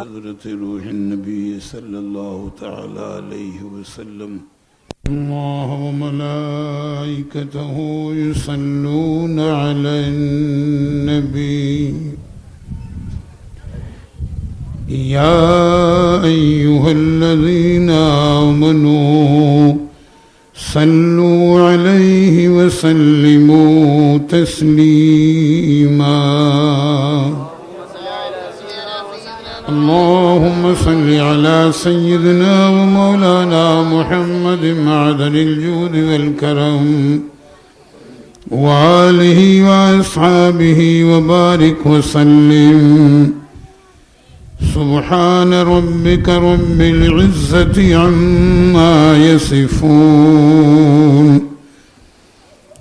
حضرت روح النبي صلى الله تعالى عليه وسلم. الله وملائكته يصلون على النبي يا أيها الذين آمنوا صلوا عليه وسلموا تسليما. اللهم صل على سيدنا ومولانا محمد معدن الجود والكرم وآله وأصحابه وبارك وسلم. سبحان ربك رب العزة عما يصفون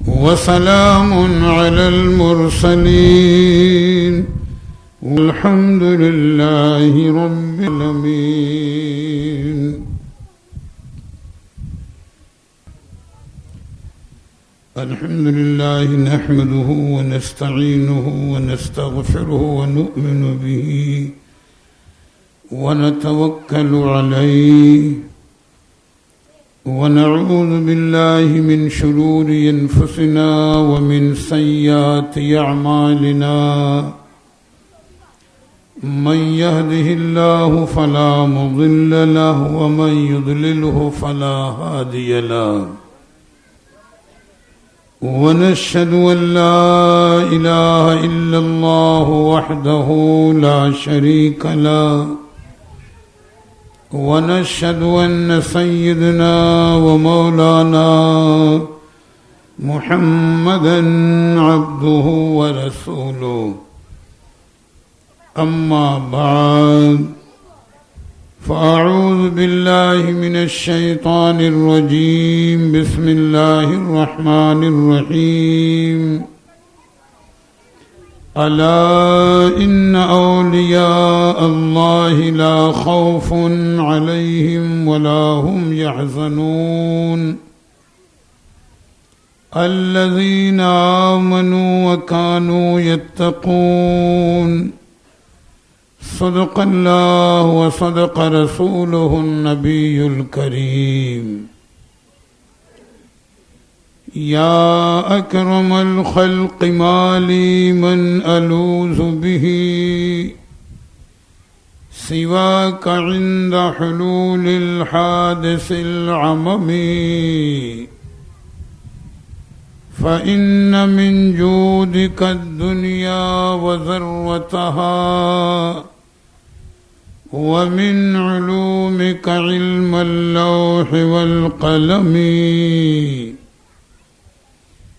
وسلام على المرسلين والحمد لله رب العالمين. الحمد لله نحمده ونستعينه ونستغفره ونؤمن به ونتوكل عليه ونعوذ بالله من شرور أنفسنا ومن سيئات أعمالنا. من يهده الله فلا مضل له ومن يضلله فلا هادي له. ونشهد أن لا إله إلا الله وحده لا شريك له. ونشهد أن سيدنا ومولانا محمدا عبده ورسوله. أما بعد فأعوذ بالله من الشيطان الرجيم. بسم الله الرحمن الرحيم. ألا إن أولياء الله لا خوف عليهم ولا هم يحزنون الذين آمنوا وكانوا يتقون. صدق الله وصدق رسوله النبي الكريم. يا أكرم الخلق ما لي من ألوذ به سواك عند حلول الحادث العمم. فإن من جودك الدنيا وذروتها ومن علومك علم اللوح والقلم.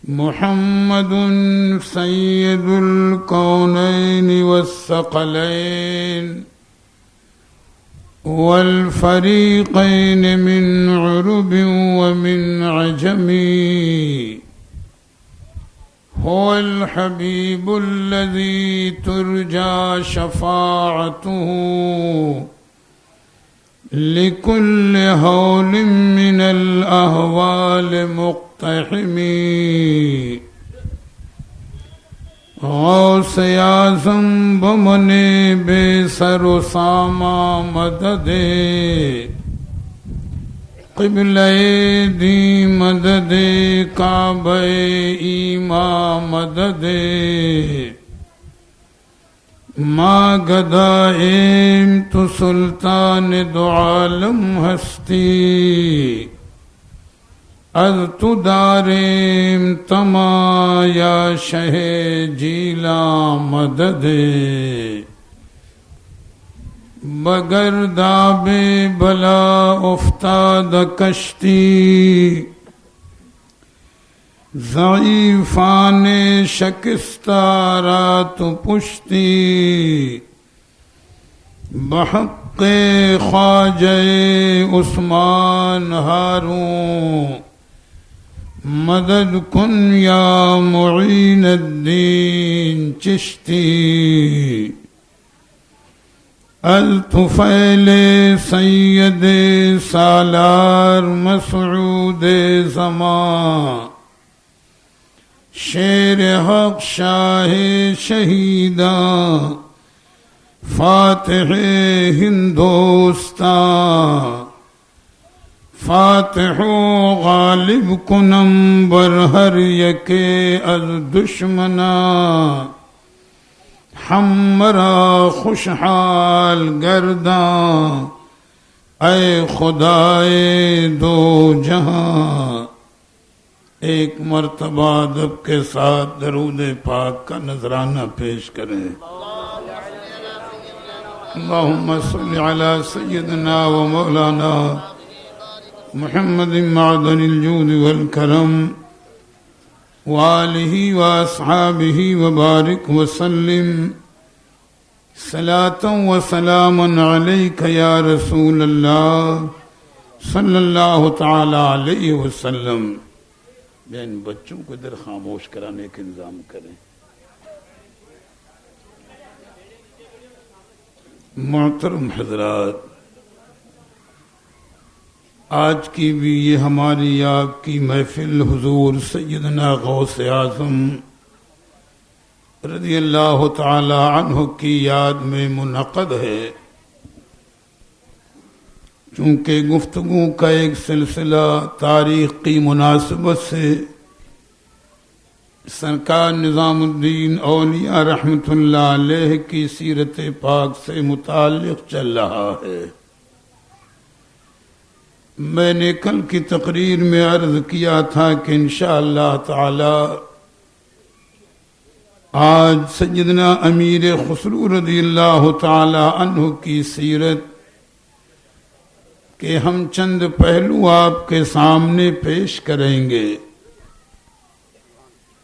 محمد سيد الكونين والثقلين والفريقين من عرب ومن عجم. هو الحبيب الذي ترجى شفاعته لكل هول من الأهوال مقتحم. غوث اعظم بمن بے سر و ساما مدد. قبلہ دی مدد کعبہ ایما مدد. ما گدائیم تو سلطان دو عالم ہستی. از تو داریم تما یا شہ جیلا مدد. بگر داب بلا افتاد کشتی ضعیفان شکستہ را تو پشتی. بحق خواجہ عثمان ہارون مدد کن یا معین الدین چشتی. الطفیل سید سالار مسعود زمان شیر حق شاہ شہیداں فاتح ہندوستان فاتح و غالب کنم بر ہر یکے از دشمنا ہمرا خوشحال گرداں اے خدائے دو جہاں. ایک مرتبہ ادب کے ساتھ درود پاک کا نذرانہ پیش کریں. اللہم صل علی سیدنا و مولانا محمد معدن الجود والکرم وآلہ واصحابہ وبارک وسلم صلاۃ و سلام علیک یا رسول اللہ صلی اللہ تعالی علیہ وسلم. ان بچوں کو ادھر خاموش کرانے کا انتظام کریں. محترم حضرات، آج کی بھی یہ ہماری آپ کی محفل حضور سیدنا غوث اعظم رضی اللہ تعالی عنہ کی یاد میں منعقد ہے. چونکہ گفتگو کا ایک سلسلہ تاریخ کی مناسبت سے سرکار نظام الدین اولیاء رحمۃ اللہ علیہ کی سیرت پاک سے متعلق چل رہا ہے. میں نے کل کی تقریر میں عرض کیا تھا کہ انشاءاللہ تعالی آج سیدنا امیر خسرو رضی اللہ تعالی عنہ کی سیرت کہ ہم چند پہلو آپ کے سامنے پیش کریں گے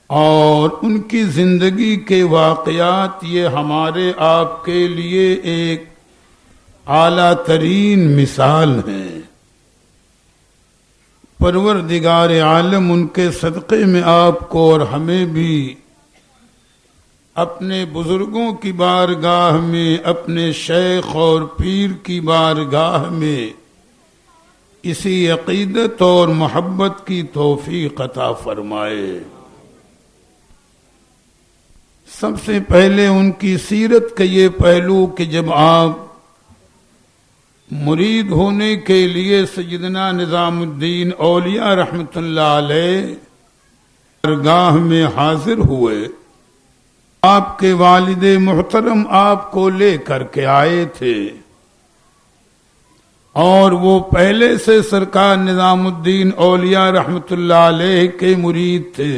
اور ان کی زندگی کے واقعات یہ ہمارے آپ کے لیے ایک اعلیٰ ترین مثال ہیں. پروردگار عالم ان کے صدقے میں آپ کو اور ہمیں بھی اپنے بزرگوں کی بارگاہ میں، اپنے شیخ اور پیر کی بارگاہ میں اسی عقیدت اور محبت کی توفیق عطا فرمائے. سب سے پہلے ان کی سیرت کا یہ پہلو کہ جب آپ مرید ہونے کے لیے سیدنا نظام الدین اولیاء رحمۃ اللہ علیہ درگاہ میں حاضر ہوئے، آپ کے والد محترم آپ کو لے کر کے آئے تھے اور وہ پہلے سے سرکار نظام الدین اولیاء رحمۃ اللہ علیہ کے مرید تھے.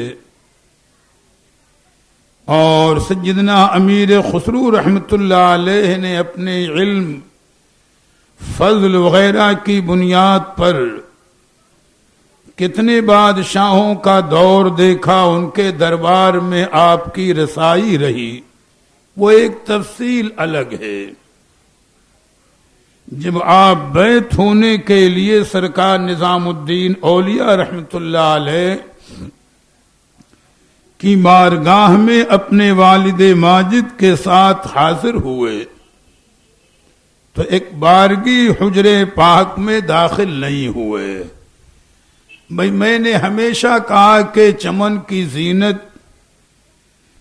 اور سیدنا امیر خسرو رحمۃ اللہ علیہ نے اپنے علم، فضل وغیرہ کی بنیاد پر کتنے بادشاہوں کا دور دیکھا، ان کے دربار میں آپ کی رسائی رہی، وہ ایک تفصیل الگ ہے. جب آپ بیعت ہونے کے لیے سرکار نظام الدین اولیاء رحمۃ اللہ علیہ کی بارگاہ میں اپنے والد ماجد کے ساتھ حاضر ہوئے تو ایک بارگی حجرے پاک میں داخل نہیں ہوئے. بھئی میں نے ہمیشہ کہا کہ چمن کی زینت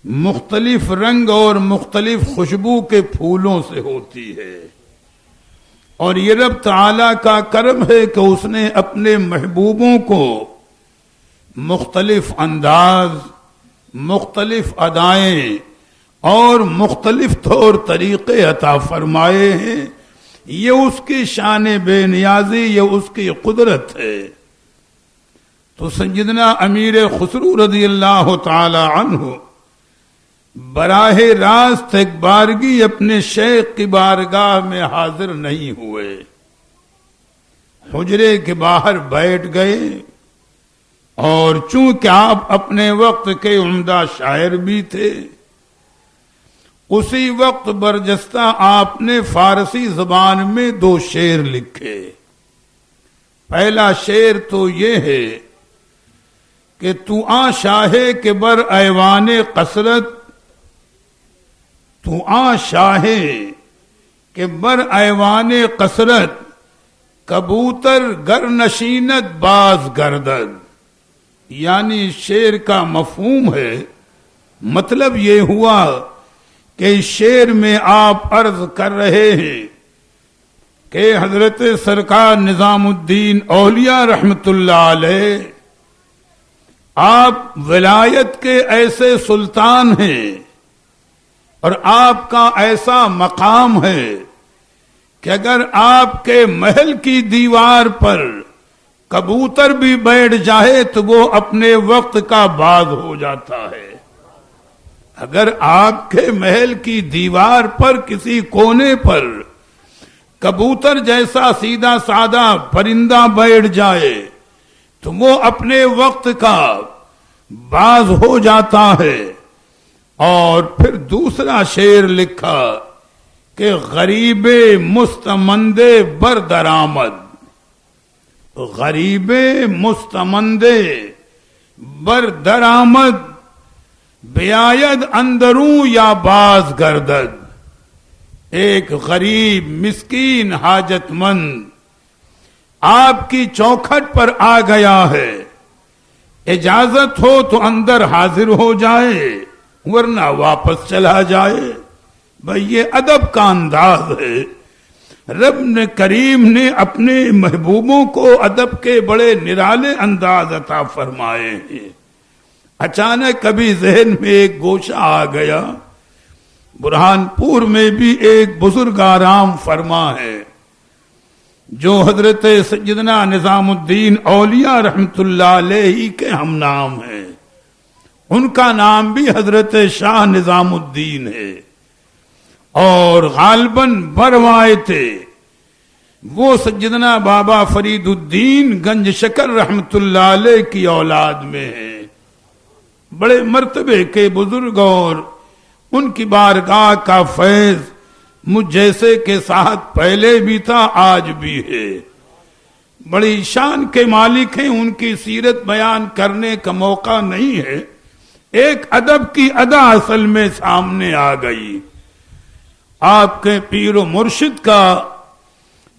مختلف رنگ اور مختلف خوشبو کے پھولوں سے ہوتی ہے، اور یہ رب تعالیٰ کا کرم ہے کہ اس نے اپنے محبوبوں کو مختلف انداز، مختلف ادائیں اور مختلف طور طریقے عطا فرمائے ہیں. یہ اس کی شان بے نیازی، یہ اس کی قدرت ہے. تو سیدنا امیر خسرو رضی اللہ تعالی عنہ براہ راست ایک بارگی اپنے شیخ کی بارگاہ میں حاضر نہیں ہوئے، حجرے کے باہر بیٹھ گئے. اور چونکہ آپ اپنے وقت کے عمدہ شاعر بھی تھے، اسی وقت برجستہ آپ نے فارسی زبان میں 2 شعر لکھے. پہلا شعر تو یہ ہے کہ تو آ شاہے کے بر ایوان قصرت، تو آ شاہے کہ بر ایوان قصرت، کبوتر گر نشینت باز گردد. یعنی شعر کا مفہوم ہے، مطلب یہ ہوا کہ اس شعر میں آپ عرض کر رہے ہیں کہ حضرت سرکار نظام الدین اولیاء رحمت اللہ علیہ آپ ولایت کے ایسے سلطان ہیں اور آپ کا ایسا مقام ہے کہ اگر آپ کے محل کی دیوار پر کبوتر بھی بیٹھ جائے تو وہ اپنے وقت کا باز ہو جاتا ہے. اگر آپ کے محل کی دیوار پر کسی کونے پر کبوتر جیسا سیدھا سادہ پرندہ بیٹھ جائے تو وہ اپنے وقت کا باز ہو جاتا ہے. اور پھر دوسرا شعر لکھا کہ غریب مستمند بردرآمد، غریب مستمند بردرآمد بیاید اندروں یا باز گردد. ایک غریب مسکین حاجت مند آپ کی چوکھٹ پر آ گیا ہے، اجازت ہو تو اندر حاضر ہو جائے ورنہ واپس چلا جائے. بھئی یہ ادب کا انداز ہے. رب نے کریم نے اپنے محبوبوں کو ادب کے بڑے نرالے انداز عطا فرمائے ہیں. اچانک کبھی ذہن میں ایک گوشہ آ گیا، برہان پور میں بھی ایک بزرگ آرام فرما ہے جو حضرت سیدنا نظام الدین اولیاء رحمت اللہ علیہ کے ہم نام ہیں. ان کا نام بھی حضرت شاہ نظام الدین ہے اور غالباً بروایت وہ سیدنا بابا فرید الدین گنج شکر رحمت اللہ علیہ کی اولاد میں ہیں. بڑے مرتبے کے بزرگ اور ان کی بارگاہ کا فیض مجھ جیسے کے ساتھ پہلے بھی تھا، آج بھی ہے. بڑی شان کے مالک ہیں. ان کی سیرت بیان کرنے کا موقع نہیں ہے. ایک ادب کی ادا اصل میں سامنے آ گئی. آپ کے پیر و مرشد کا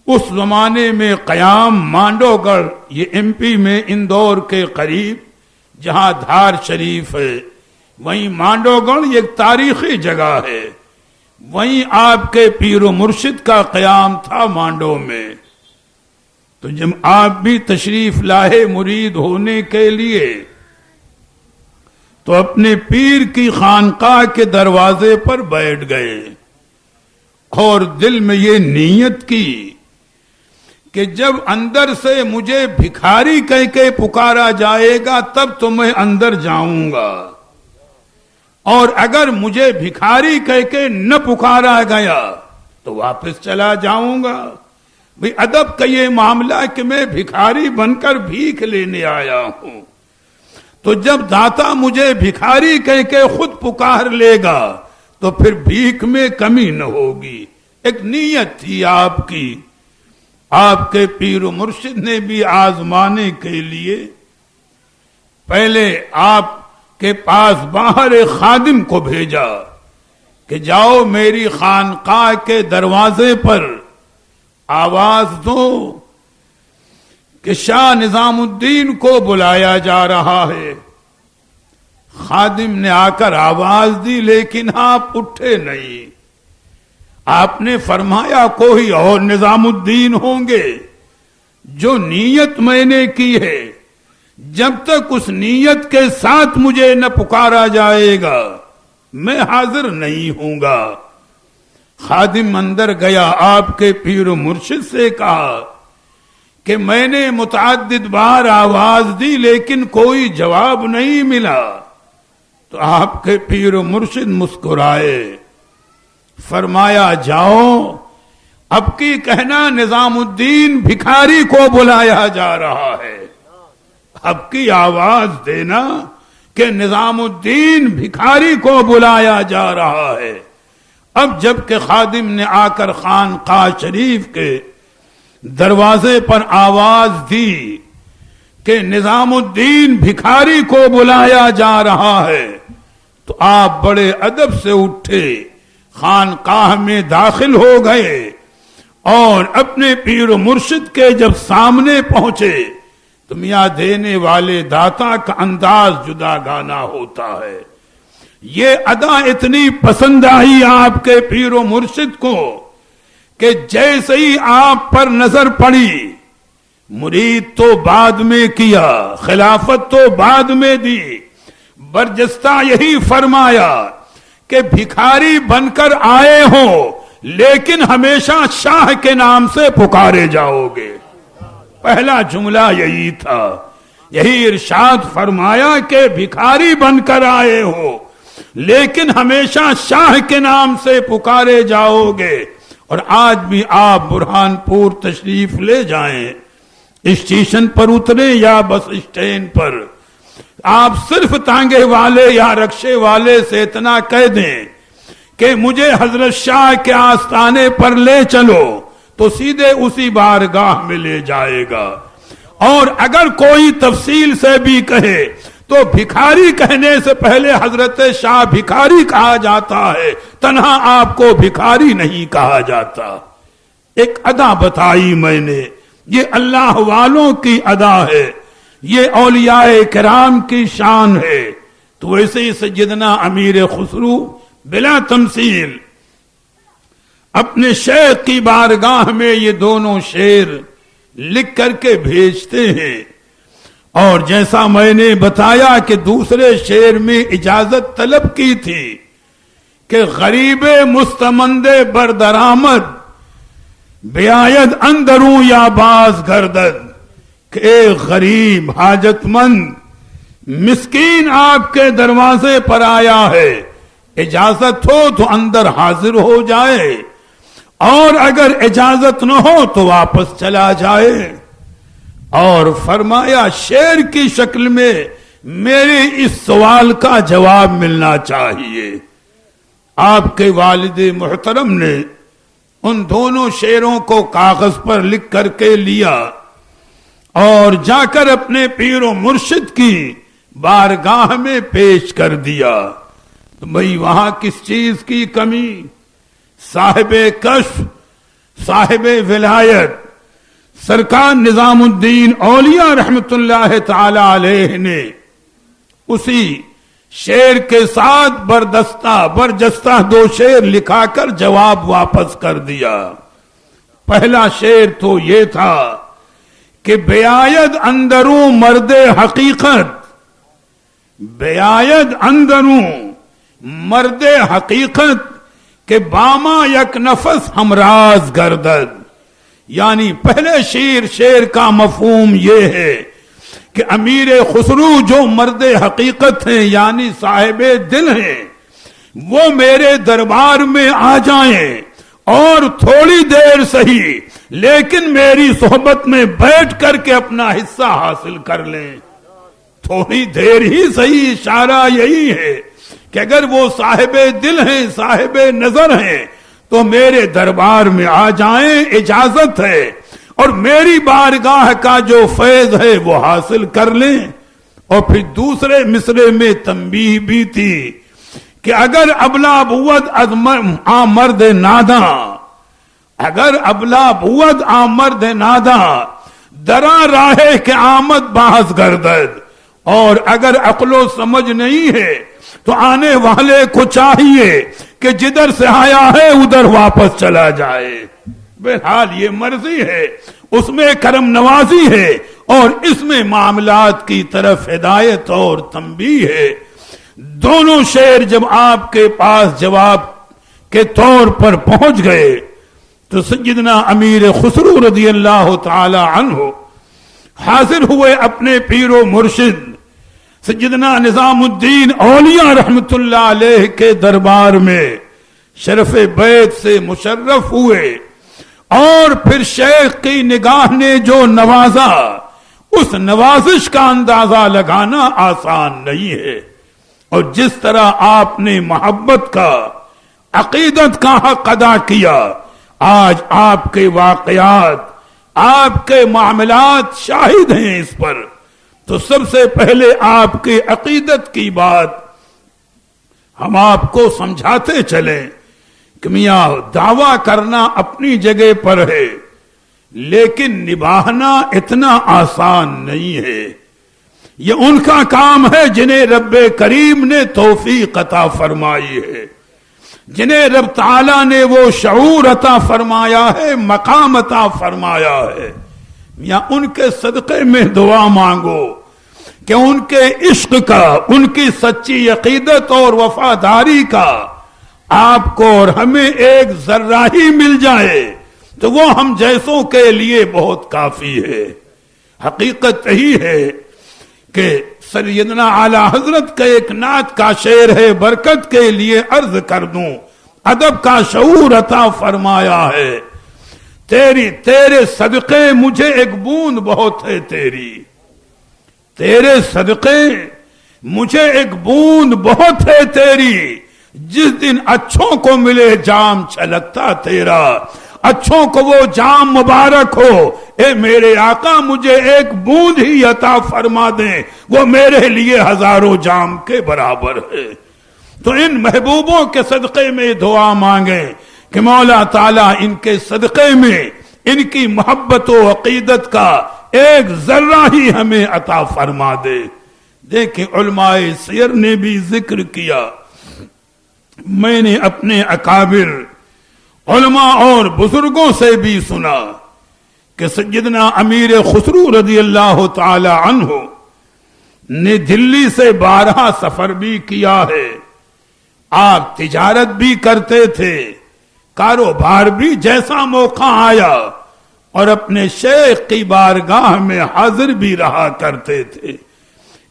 اس زمانے میں قیام مانڈو گڑھ، یہ ایم پی میں اندور کے قریب جہاں دھار شریف ہے، وہیں مانڈو گڑھ ایک تاریخی جگہ ہے. وہیں آپ کے پیر و مرشد کا قیام تھا مانڈو میں. تو جب آپ بھی تشریف لائے مرید ہونے کے لیے تو اپنے پیر کی خانقاہ کے دروازے پر بیٹھ گئے اور دل میں یہ نیت کی کہ جب اندر سے مجھے بھکاری کہہ کے پکارا جائے گا تب تو میں اندر جاؤں گا، اور اگر مجھے بھکاری کہہ کے نہ پکارا گیا تو واپس چلا جاؤں گا. بھئی ادب کا یہ معاملہ کہ میں بھکاری بن کر بھیک لینے آیا ہوں، تو جب داتا مجھے بھکاری کہہ کے خود پکار لے گا تو پھر بھیک میں کمی نہ ہوگی. ایک نیت تھی آپ کی. آپ کے پیر و مرشد نے بھی آزمانے کے لیے پہلے آپ کے پاس باہر ایک خادم کو بھیجا کہ جاؤ میری خانقاہ کے دروازے پر آواز دو کہ شاہ نظام الدین کو بلایا جا رہا ہے. خادم نے آ کر آواز دی لیکن آپ اٹھے نہیں. آپ نے فرمایا کوئی اور نظام الدین ہوں گے. جو نیت میں نے کی ہے جب تک اس نیت کے ساتھ مجھے نہ پکارا جائے گا میں حاضر نہیں ہوں گا. خادم اندر گیا، آپ کے پیر و مرشد سے کہا کہ میں نے متعدد بار آواز دی لیکن کوئی جواب نہیں ملا. تو آپ کے پیر و مرشد مسکرائے، فرمایا جاؤ اب کی کہنا نظام الدین بھکاری کو بلایا جا رہا ہے. اب کی آواز دینا کہ نظام الدین بھکاری کو بلایا جا رہا ہے. اب جب کہ خادم نے آ کر خانقاہ شریف کے دروازے پر آواز دی کہ نظام الدین بھکاری کو بلایا جا رہا ہے تو آپ بڑے ادب سے اٹھے، خانقاہ میں داخل ہو گئے اور اپنے پیر و مرشد کے جب سامنے پہنچے تو میاں دینے والے داتا کا انداز جدا گانا ہوتا ہے. یہ ادا اتنی پسند آئی آپ کے پیر و مرشد کو کہ جیسے ہی آپ پر نظر پڑی، مرید تو بعد میں کیا، خلافت تو بعد میں دی، برجستہ یہی فرمایا کہ بھکاری بن کر آئے ہو لیکن ہمیشہ شاہ کے نام سے پکارے جاؤ گے۔ پہلا جملہ یہی تھا، یہی ارشاد فرمایا کہ بھکاری بن کر آئے ہو لیکن ہمیشہ شاہ کے نام سے پکارے جاؤ گے۔ اور آج بھی آپ برہان پور تشریف لے جائیں، اسٹیشن پر اتریں یا بس اسٹینڈ پر، آپ صرف تانگے والے یا رکشے والے سے اتنا کہہ دیں کہ مجھے حضرت شاہ کے آستانے پر لے چلو تو سیدھے اسی بارگاہ میں لے جائے گا۔ اور اگر کوئی تفصیل سے بھی کہے تو بھکاری کہنے سے پہلے حضرت شاہ بھکاری کہا جاتا ہے، تنہا آپ کو بھکاری نہیں کہا جاتا۔ ایک ادا بتائی میں نے، یہ اللہ والوں کی ادا ہے، یہ اولیاء کرام کی شان ہے۔ تو ویسے ہی سیدنا امیر خسرو بلا تمثیل اپنے شیخ کی بارگاہ میں یہ دونوں شعر لکھ کر کے بھیجتے ہیں، اور جیسا میں نے بتایا کہ دوسرے شعر میں اجازت طلب کی تھی کہ غریب مستمند بردرآمد بیاید اندروں یا باز گردد، کہ اے غریب حاجت مند مسکین آپ کے دروازے پر آیا ہے، اجازت ہو تو اندر حاضر ہو جائے اور اگر اجازت نہ ہو تو واپس چلا جائے۔ اور فرمایا شعر کی شکل میں میرے اس سوال کا جواب ملنا چاہیے۔ آپ کے والد محترم نے ان دونوں شعروں کو کاغذ پر لکھ کر کے لیا اور جا کر اپنے پیر و مرشد کی بارگاہ میں پیش کر دیا۔ تو بھئی وہاں کس چیز کی کمی؟ صاحب کشف، صاحب ولایت سرکار نظام الدین اولیاء رحمت اللہ تعالی علیہ نے اسی شعر کے ساتھ برجستہ دو شعر لکھا کر جواب واپس کر دیا۔ پہلا شعر تو یہ تھا کہ بیاید اندروں مرد حقیقت، بیاید اندروں مرد حقیقت کہ باما یک نفس ہمراز گردد۔ یعنی پہلے شعر کا مفہوم یہ ہے کہ امیر خسرو جو مرد حقیقت ہیں یعنی صاحب دل ہیں، وہ میرے دربار میں آ جائیں اور تھوڑی دیر سہی لیکن میری صحبت میں بیٹھ کر کے اپنا حصہ حاصل کر لیں۔ تھوڑی دیر ہی سہی، اشارہ یہی ہے کہ اگر وہ صاحب دل ہیں، صاحب نظر ہیں تو میرے دربار میں آ جائیں، اجازت ہے، اور میری بارگاہ کا جو فیض ہے وہ حاصل کر لیں۔ اور پھر دوسرے مصرے میں تنبیہ بھی تھی کہ اگر ابلا بود آ مرد ناداں، اگر ابلا بود آ مرد ناداں درا راہ کہ آمد باز گردد، اور اگر عقل و سمجھ نہیں ہے تو آنے والے کو چاہیے کہ جدھر سے آیا ہے ادھر واپس چلا جائے۔ بہرحال یہ مرضی ہے، اس میں کرم نوازی ہے اور اس میں معاملات کی طرف ہدایت اور تنبیہ ہے۔ دونوں شعر جب آپ کے پاس جواب کے طور پر پہنچ گئے تو سیدنا امیر خسرو رضی اللہ تعالی عنہ حاضر ہوئے اپنے پیر و مرشد سیدنا نظام الدین اولیاء رحمت اللہ علیہ کے دربار میں شرف بیت سے مشرف ہوئے، اور پھر شیخ کی نگاہ نے جو نوازا اس نوازش کا اندازہ لگانا آسان نہیں ہے۔ اور جس طرح آپ نے محبت کا، عقیدت کا حق ادا کیا، آج آپ کے واقعات، آپ کے معاملات شاہد ہیں اس پر۔ تو سب سے پہلے آپ کے عقیدت کی بات ہم آپ کو سمجھاتے چلیں کہ میاں دعویٰ کرنا اپنی جگہ پر ہے لیکن نبھانا اتنا آسان نہیں ہے۔ یہ ان کا کام ہے جنہیں رب کریم نے توفیق عطا فرمائی ہے، جنہیں رب تعالیٰ نے وہ شعور عطا فرمایا ہے، مقام عطا فرمایا ہے، یا ان کے صدقے میں دعا مانگو کہ ان کے عشق کا، ان کی سچی عقیدت اور وفاداری کا آپ کو اور ہمیں ایک ذرہ ہی مل جائے تو وہ ہم جیسوں کے لیے بہت کافی ہے۔ حقیقت یہی ہے کہ سیدنا اعلی حضرت کا ایک نعت کا شعر ہے، برکت کے لیے عرض کر دوں، ادب کا شعور عطا فرمایا ہے، تیرے صدقے مجھے ایک بوند بہت ہے تیری، تیرے صدقے مجھے ایک بوند بہت ہے تیری، جس دن اچھوں کو ملے جام چھلکتا تیرا، اچھوں کو وہ جام مبارک ہو، اے میرے آقا مجھے ایک بوند ہی عطا فرما دیں، وہ میرے لیے ہزاروں جام کے برابر ہے۔ تو ان محبوبوں کے صدقے میں دعا مانگیں کہ مولا تعالیٰ ان کے صدقے میں ان کی محبت و عقیدت کا ایک ذرہ ہی ہمیں عطا فرما دے۔ دیکھیں علماء سیر نے بھی ذکر کیا، میں نے اپنے اکابر علماء اور بزرگوں سے بھی سنا کہ سیدنا امیر خسرو رضی اللہ تعالی عنہ نے دلی سے 12 سفر بھی کیا ہے، آپ تجارت بھی کرتے تھے، کاروبار بھی جیسا موقع آیا، اور اپنے شیخ کی بارگاہ میں حاضر بھی رہا کرتے تھے۔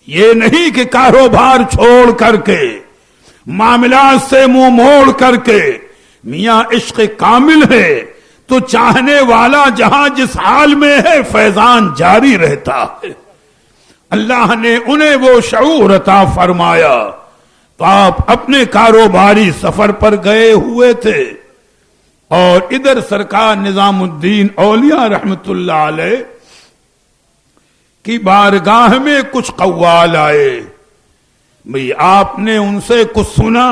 یہ نہیں کہ کاروبار چھوڑ کر کے، معاملات سے منہ موڑ کر کے، میاں عشق کامل ہے تو چاہنے والا جہاں جس حال میں ہے فیضان جاری رہتا ہے۔ اللہ نے انہیں وہ شعور عطا فرمایا، تو آپ اپنے کاروباری سفر پر گئے ہوئے تھے، اور ادھر سرکار نظام الدین اولیاء رحمت اللہ علیہ کی بارگاہ میں کچھ قوال آئے، بھئی آپ نے ان سے کچھ سنا،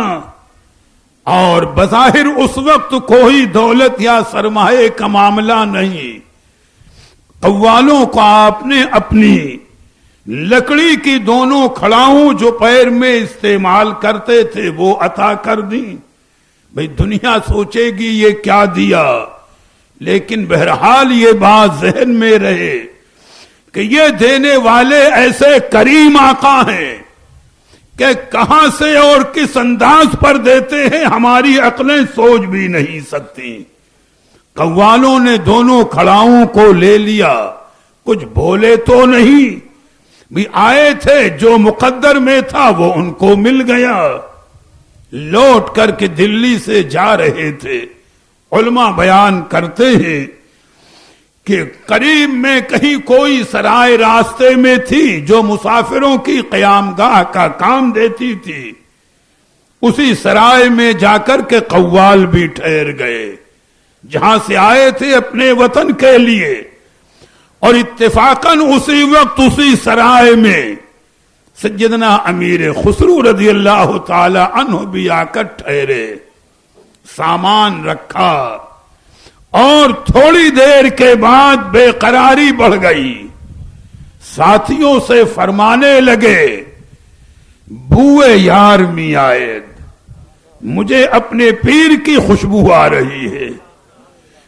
اور بظاہر اس وقت کوئی دولت یا سرمایہ کا معاملہ نہیں، قوالوں کو آپ نے اپنی لکڑی کی دونوں کھڑاؤں جو پیر میں استعمال کرتے تھے وہ عطا کر دیں۔ بھئی دنیا سوچے گی یہ کیا دیا، لیکن بہرحال یہ بات ذہن میں رہے کہ یہ دینے والے ایسے کریم آقا ہیں کہ کہاں سے اور کس انداز پر دیتے ہیں ہماری عقلیں سوچ بھی نہیں سکتی۔ قوالوں نے دونوں کھڑاؤں کو لے لیا، کچھ بولے تو نہیں، بھی آئے تھے جو مقدر میں تھا وہ ان کو مل گیا۔ لوٹ کر کے دلی سے جا رہے تھے، علماء بیان کرتے ہیں کہ قریب میں کہیں کوئی سرائے راستے میں تھی جو مسافروں کی قیام گاہ کا کام دیتی تھی، اسی سرائے میں جا کر کے قوال بھی ٹھہر گئے جہاں سے آئے تھے اپنے وطن کے لیے، اور اتفاقاً اسی وقت اسی سرائے میں سیدنا امیر خسرو رضی اللہ تعالی عنہ بھی آ کر ٹھہرے، سامان رکھا، اور تھوڑی دیر کے بعد بے قراری بڑھ گئی، ساتھیوں سے فرمانے لگے بوئے یار می آئد، مجھے اپنے پیر کی خوشبو آ رہی ہے۔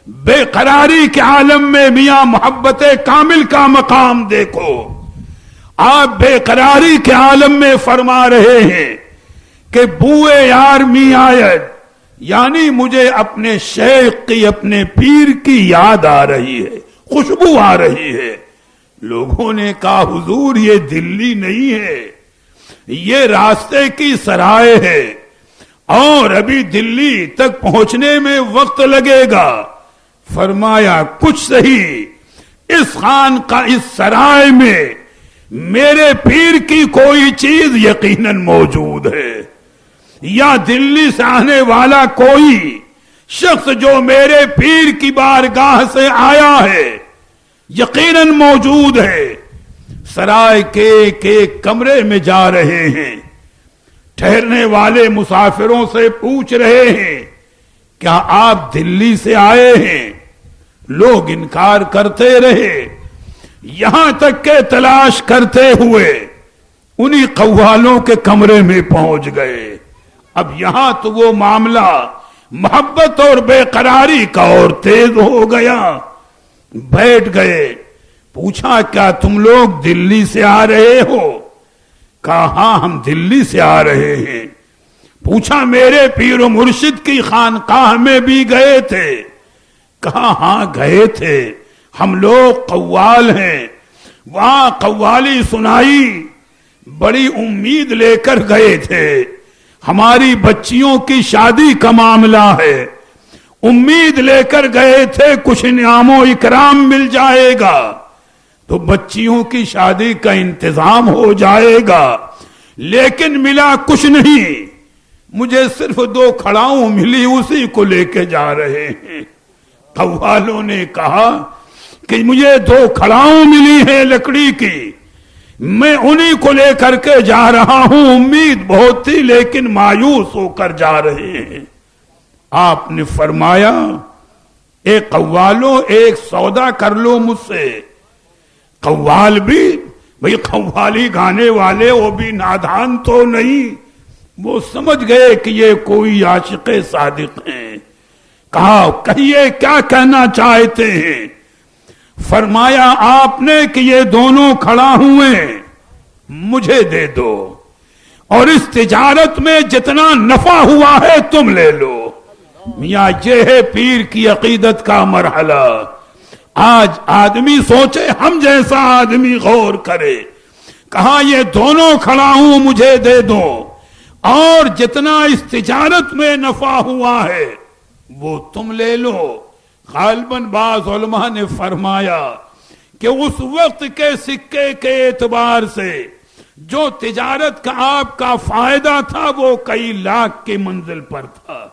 بے قراری کے عالم میں میاں محبت کامل کا مقام دیکھو، آپ بے قراری کے عالم میں فرما رہے ہیں کہ بوئے یار می آیت، یعنی مجھے اپنے شیخ کی، اپنے پیر کی یاد آ رہی ہے، خوشبو آ رہی ہے۔ لوگوں نے کہا حضور یہ دلی نہیں ہے، یہ راستے کی سرائے ہے، اور ابھی دلی تک پہنچنے میں وقت لگے گا۔ فرمایا کچھ صحیح، اس خان کا اس سرائے میں میرے پیر کی کوئی چیز یقیناً موجود ہے، یا دلی سے آنے والا کوئی شخص جو میرے پیر کی بارگاہ سے آیا ہے یقیناً موجود ہے۔ سرائے کے ایک کمرے میں جا رہے ہیں، ٹھہرنے والے مسافروں سے پوچھ رہے ہیں کیا آپ دلی سے آئے ہیں؟ لوگ انکار کرتے رہے، یہاں تک کہ تلاش کرتے ہوئے انہی قوالوں کے کمرے میں پہنچ گئے۔ اب یہاں تو وہ معاملہ محبت اور بے قراری کا اور تیز ہو گیا۔ بیٹھ گئے، پوچھا کیا تم لوگ دلی سے آ رہے ہو؟ کہا ہاں ہم دلی سے آ رہے ہیں۔ پوچھا میرے پیر و مرشد کی خانقاہ میں بھی گئے تھے؟ کہا ہاں گئے تھے، ہم لوگ قوال ہیں، وہاں قوالی سنائی، بڑی امید لے کر گئے تھے، ہماری بچیوں کی شادی کا معاملہ ہے، امید لے کر گئے تھے کچھ انعام و اکرام مل جائے گا تو بچیوں کی شادی کا انتظام ہو جائے گا، لیکن ملا کچھ نہیں، مجھے صرف 2 کھڑاؤں ملی، اسی کو لے کے جا رہے ہیں۔ قوالوں نے کہا کہ مجھے 2 کھڑاؤں ملی ہیں لکڑی کی، میں انہی کو لے کر کے جا رہا ہوں، امید بہت تھی لیکن مایوس ہو کر جا رہے ہیں۔ آپ نے فرمایا اے قوالوں ایک سودا کر لو مجھ سے۔ قوال بھی بھئی قوالی گانے والے وہ بھی نادان تو نہیں، وہ سمجھ گئے کہ یہ کوئی عاشق صادق ہیں۔ کہا کہیے کیا کہنا چاہتے ہیں؟ فرمایا آپ نے کہ یہ دونوں کھڑا ہوئے مجھے دے دو اور اس تجارت میں جتنا نفع ہوا ہے تم لے لو۔ میاں یہ ہے پیر کی عقیدت کا مرحلہ۔ آج آدمی سوچے، ہم جیسا آدمی غور کرے، کہا یہ دونوں کھڑا ہوں مجھے دے دو اور جتنا اس تجارت میں نفع ہوا ہے وہ تم لے لو۔ غالباً بعض علماء نے فرمایا کہ اس وقت کے سکے کے اعتبار سے جو تجارت کا آپ کا فائدہ تھا وہ کئی لاکھ کی منزل پر تھا۔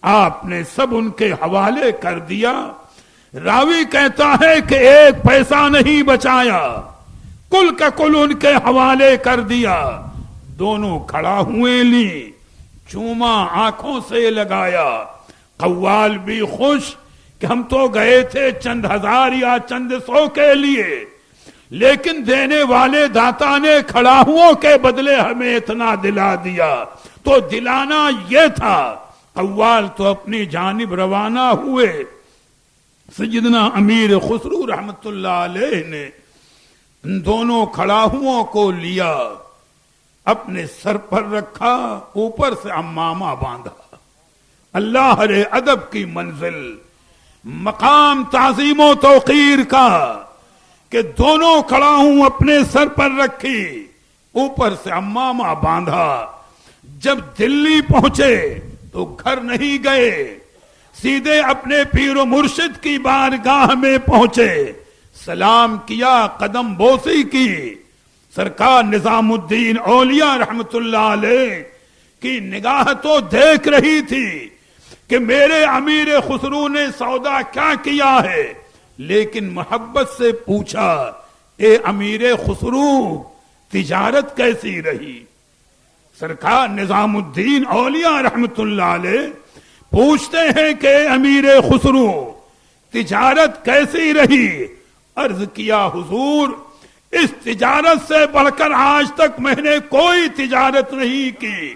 آپ نے سب ان کے حوالے کر دیا۔ راوی کہتا ہے کہ 1 پیسہ نہیں بچایا، کل کا کل ان کے حوالے کر دیا۔ دونوں کھڑا ہوئے لی، چوما آنکھوں سے لگایا۔ قوال بھی خوش کہ ہم تو گئے تھے چند ہزار یا چند 100 کے لیے، لیکن دینے والے داتا نے کھڑا ہوں کے بدلے ہمیں اتنا دلا دیا، تو دلانا یہ تھا۔ قوال تو اپنی جانب روانہ ہوئے۔ سیدنا امیر خسرو رحمت اللہ علیہ نے ان دونوں کھڑا ہوں کو لیا، اپنے سر پر رکھا، اوپر سے عمامہ باندھا۔ اللہ رے ادب کی منزل، مقام تعظیم و توقیر کا کہ دونوں کھڑا ہوں اپنے سر پر رکھی، اوپر سے عمامہ باندھا۔ جب دلی پہنچے تو گھر نہیں گئے، سیدھے اپنے پیر و مرشد کی بارگاہ میں پہنچے، سلام کیا، قدم بوسی کی۔ سرکار نظام الدین اولیاء رحمت اللہ علیہ کی نگاہ تو دیکھ رہی تھی کہ میرے امیر خسرو نے سودا کیا کیا ہے، لیکن محبت سے پوچھا اے امیر خسرو تجارت کیسی رہی؟ سرکار نظام الدین اولیاء رحمت اللہ علیہ پوچھتے ہیں کہ امیر خسرو تجارت کیسی رہی؟ عرض کیا حضور اس تجارت سے بڑھ کر آج تک میں نے کوئی تجارت نہیں کی،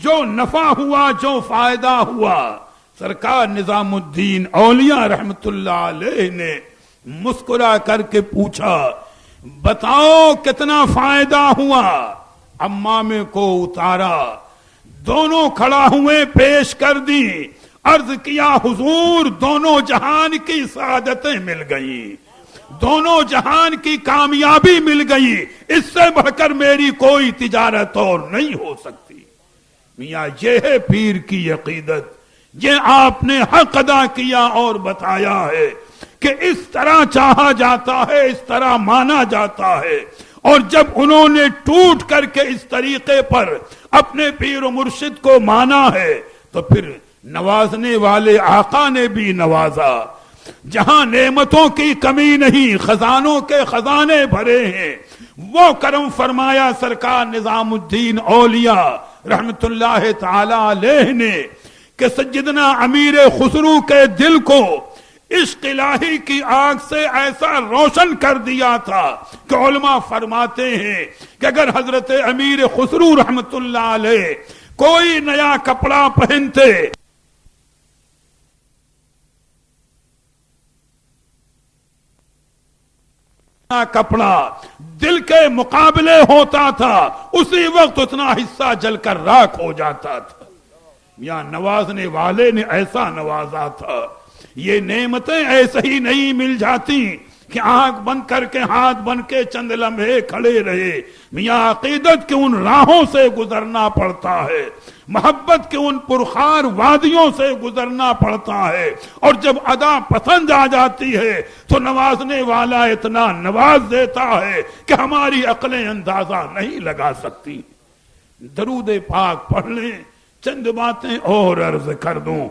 جو نفع ہوا جو فائدہ ہوا۔ سرکار نظام الدین اولیاء رحمت اللہ علیہ نے مسکرا کر کے پوچھا بتاؤ کتنا فائدہ ہوا؟ عمامے کو اتارا، دونوں کھڑا ہوئے پیش کر دی، عرض کیا حضور دونوں جہان کی سعادتیں مل گئیں، دونوں جہان کی کامیابی مل گئی، اس سے بڑھ کر میری کوئی تجارت اور نہیں ہو سکتی۔ میاں یہ ہے پیر کی عقیدت، یہ آپ نے حق ادا کیا اور بتایا ہے کہ اس طرح چاہا جاتا ہے، اس طرح مانا جاتا ہے۔ اور جب انہوں نے ٹوٹ کر کے اس طریقے پر اپنے پیر و مرشد کو مانا ہے تو پھر نوازنے والے آقا نے بھی نوازا۔ جہاں نعمتوں کی کمی نہیں، خزانوں کے خزانے بھرے ہیں، وہ کرم فرمایا سرکار نظام الدین اولیاء رحمت اللہ تعالی علیہ نے کہ سیدنا امیر خسرو کے دل کو عشق الہی کی آگ سے ایسا روشن کر دیا تھا کہ علماء فرماتے ہیں کہ اگر حضرت امیر خسرو رحمت اللہ علیہ کوئی نیا کپڑا پہنتے، کپڑا دل کے مقابلے ہوتا تھا، اسی وقت اتنا حصہ جل کر راکھ ہو جاتا تھا۔ یا نوازنے والے نے ایسا نوازا تھا۔ یہ نعمتیں ایسے ہی نہیں مل جاتی کہ آنکھ بند کر کے ہاتھ بن کے چند لمحے کھڑے رہے۔ میاں عقیدت کے ان راہوں سے گزرنا پڑتا ہے، محبت کے ان پرخار وادیوں سے گزرنا پڑتا ہے، اور جب ادا پسند آ جاتی ہے تو نوازنے والا اتنا نواز دیتا ہے کہ ہماری عقلیں اندازہ نہیں لگا سکتی۔ درود پاک پڑھ لیں، چند باتیں اور عرض کر دوں۔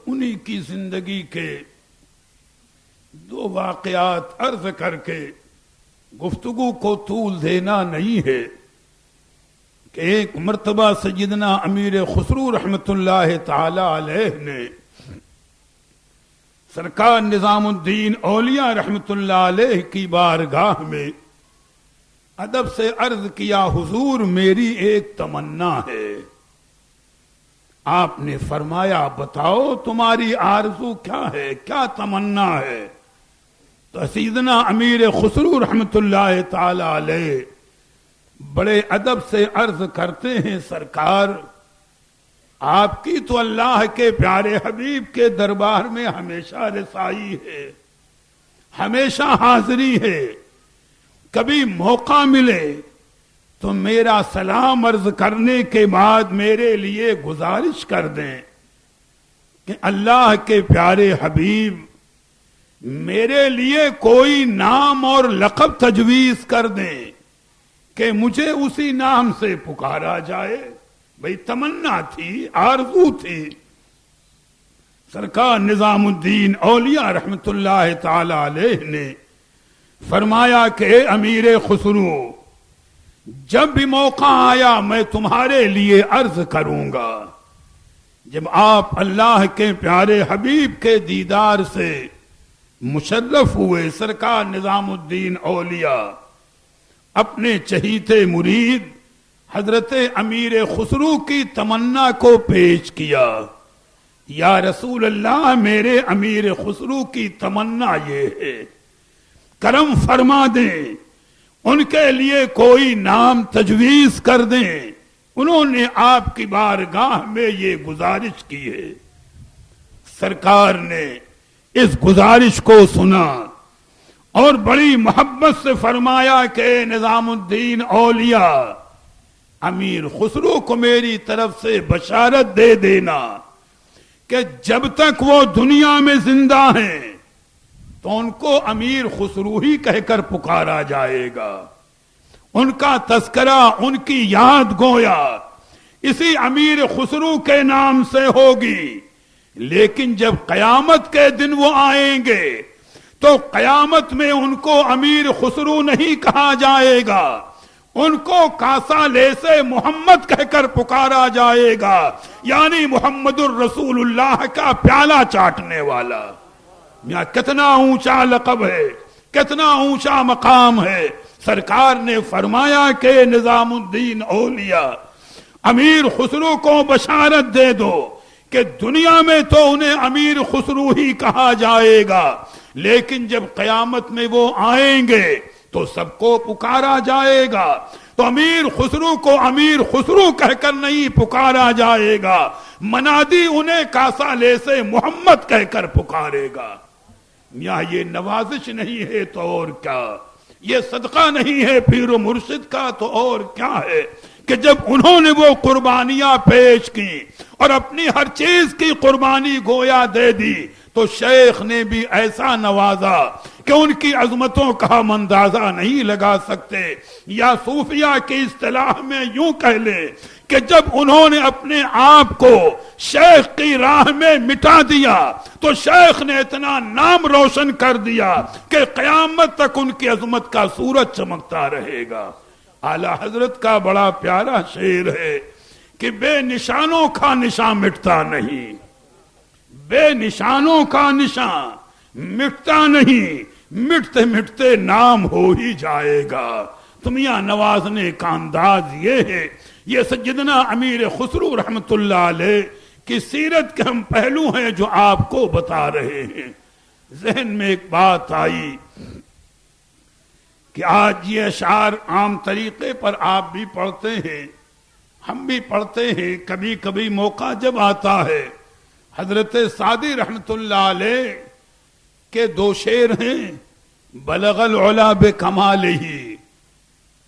انہی کی زندگی کے دو واقعات عرض کر کے گفتگو کو طول دینا نہیں ہے کہ ایک مرتبہ سیدنا امیر خسرو رحمت اللہ تعالی علیہ نے سرکار نظام الدین اولیاء رحمت اللہ علیہ کی بارگاہ میں ادب سے عرض کیا، حضور میری ایک تمنا ہے۔ آپ نے فرمایا بتاؤ تمہاری آرزو کیا ہے، کیا تمنا ہے؟ تو سیدنا امیر خسرو رحمت اللہ تعالی علیہ بڑے ادب سے عرض کرتے ہیں، سرکار آپ کی تو اللہ کے پیارے حبیب کے دربار میں ہمیشہ رسائی ہے، ہمیشہ حاضری ہے، کبھی موقع ملے تو میرا سلام عرض کرنے کے بعد میرے لیے گزارش کر دیں کہ اللہ کے پیارے حبیب میرے لیے کوئی نام اور لقب تجویز کر دیں کہ مجھے اسی نام سے پکارا جائے۔ بھئی تمنا تھی، آرزو تھی۔ سرکار نظام الدین اولیاء رحمت اللہ تعالی علیہ نے فرمایا کہ اے امیر خسرو، جب بھی موقع آیا میں تمہارے لیے عرض کروں گا۔ جب آپ اللہ کے پیارے حبیب کے دیدار سے مشرف ہوئے، سرکار نظام الدین اولیاء اپنے چہیتے مرید حضرت امیر خسرو کی تمنا کو پیش کیا، یا رسول اللہ میرے امیر خسرو کی تمنا یہ ہے، کرم فرما دیں، ان کے لیے کوئی نام تجویز کر دیں۔ انہوں نے آپ کی بارگاہ میں یہ گزارش کی ہے۔ سرکار نے اس گزارش کو سنا اور بڑی محبت سے فرمایا کہ نظام الدین اولیاء امیر خسرو کو میری طرف سے بشارت دے دینا کہ جب تک وہ دنیا میں زندہ ہیں تو ان کو امیر خسرو ہی کہہ کر پکارا جائے گا، ان کا تذکرہ، ان کی یاد گویا اسی امیر خسرو کے نام سے ہوگی۔ لیکن جب قیامت کے دن وہ آئیں گے تو قیامت میں ان کو امیر خسرو نہیں کہا جائے گا، ان کو کاسا لیسے محمد کہہ کر پکارا جائے گا، یعنی محمد الرسول اللہ کا پیالہ چاٹنے والا۔ یہاں کتنا اونچا لقب ہے، کتنا اونچا مقام ہے۔ سرکار نے فرمایا کہ نظام الدین اولیاء امیر خسرو کو بشارت دے دو کہ دنیا میں تو انہیں امیر خسرو ہی کہا جائے گا، لیکن جب قیامت میں وہ آئیں گے تو سب کو پکارا جائے گا، تو امیر خسرو کو امیر خسرو کہہ کر نہیں پکارا جائے گا، منادی انہیں کاسا لیسے محمد کہہ کر پکارے گا۔ یہاں یہ نوازش نہیں ہے تو اور کیا، یہ صدقہ نہیں ہے پیر و مرشد کا تو اور کیا ہے کہ جب انہوں نے وہ قربانیاں پیش کی اور اپنی ہر چیز کی قربانی گویا دے دی تو شیخ نے بھی ایسا نوازا کہ ان کی عظمتوں کا ہم اندازہ نہیں لگا سکتے، یا صوفیہ کی اصطلاح میں یوں کہہ لیں کہ جب انہوں نے اپنے آپ کو شیخ کی راہ میں مٹا دیا تو شیخ نے اتنا نام روشن کر دیا کہ قیامت تک ان کی عظمت کا سورج چمکتا رہے گا۔ اعلیٰ حضرت کا بڑا پیارا شعر ہے کہ بے نشانوں کا نشان مٹتا نہیں، بے نشانوں کا نشان مٹتا نہیں، مٹتے مٹتے نام ہو ہی جائے گا۔ تو میاں نوازنے کا انداز یہ ہے، یہ سیدنا امیر خسرو رحمت اللہ علیہ کی سیرت کے ہم پہلو ہیں جو آپ کو بتا رہے ہیں۔ ذہن میں ایک بات آئی کہ آج یہ اشعار عام طریقے پر آپ بھی پڑھتے ہیں، ہم بھی پڑھتے ہیں، کبھی کبھی موقع جب آتا ہے حضرت سعدی رحمت اللہ علیہ کے دو شعر ہیں، بلغ العلا بکمالہ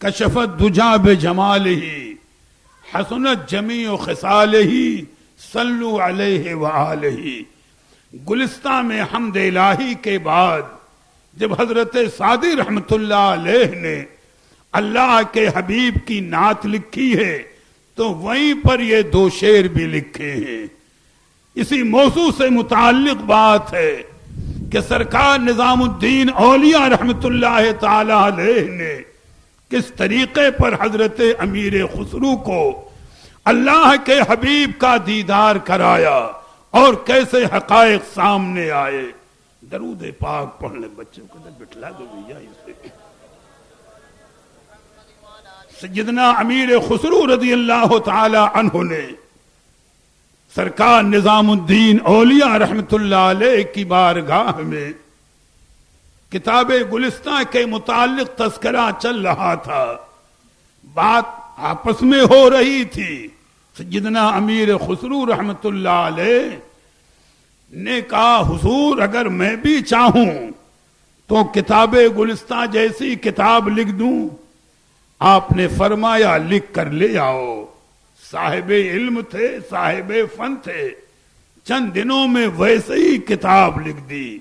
کشف الدجا بجمالہ حسنت جمیع خصالہ صلوا علیہ وآلہ۔ گلستان میں حمد الہی کے بعد جب حضرت سعدی رحمت اللہ علیہ نے اللہ کے حبیب کی نعت لکھی ہے تو وہیں پر یہ دو شعر بھی لکھے ہیں۔ اسی موضوع سے متعلق بات ہے کہ سرکار نظام الدین اولیاء رحمت اللہ تعالی علیہ نے کس طریقے پر حضرت امیر خسرو کو اللہ کے حبیب کا دیدار کرایا اور کیسے حقائق سامنے آئے۔ درود پاک پڑھ لیں بچوں کو بٹھلا دو بھیا اسے۔ سیدنا امیر خسرو رضی اللہ تعالی عنہ نے سرکار نظام الدین اولیاء رحمت اللہ علیہ کی بارگاہ میں کتاب گلستان کے متعلق تذکرہ چل رہا تھا، بات آپس میں ہو رہی تھی۔ سیدنا امیر خسرو رحمت اللہ علیہ نے کہا حضور اگر میں بھی چاہوں تو کتاب گلستان جیسی کتاب لکھ دوں؟ آپ نے فرمایا لکھ کر لے آؤ۔ صاحب علم تھے، صاحب فن تھے، چند دنوں میں ویسے ہی کتاب لکھ دی۔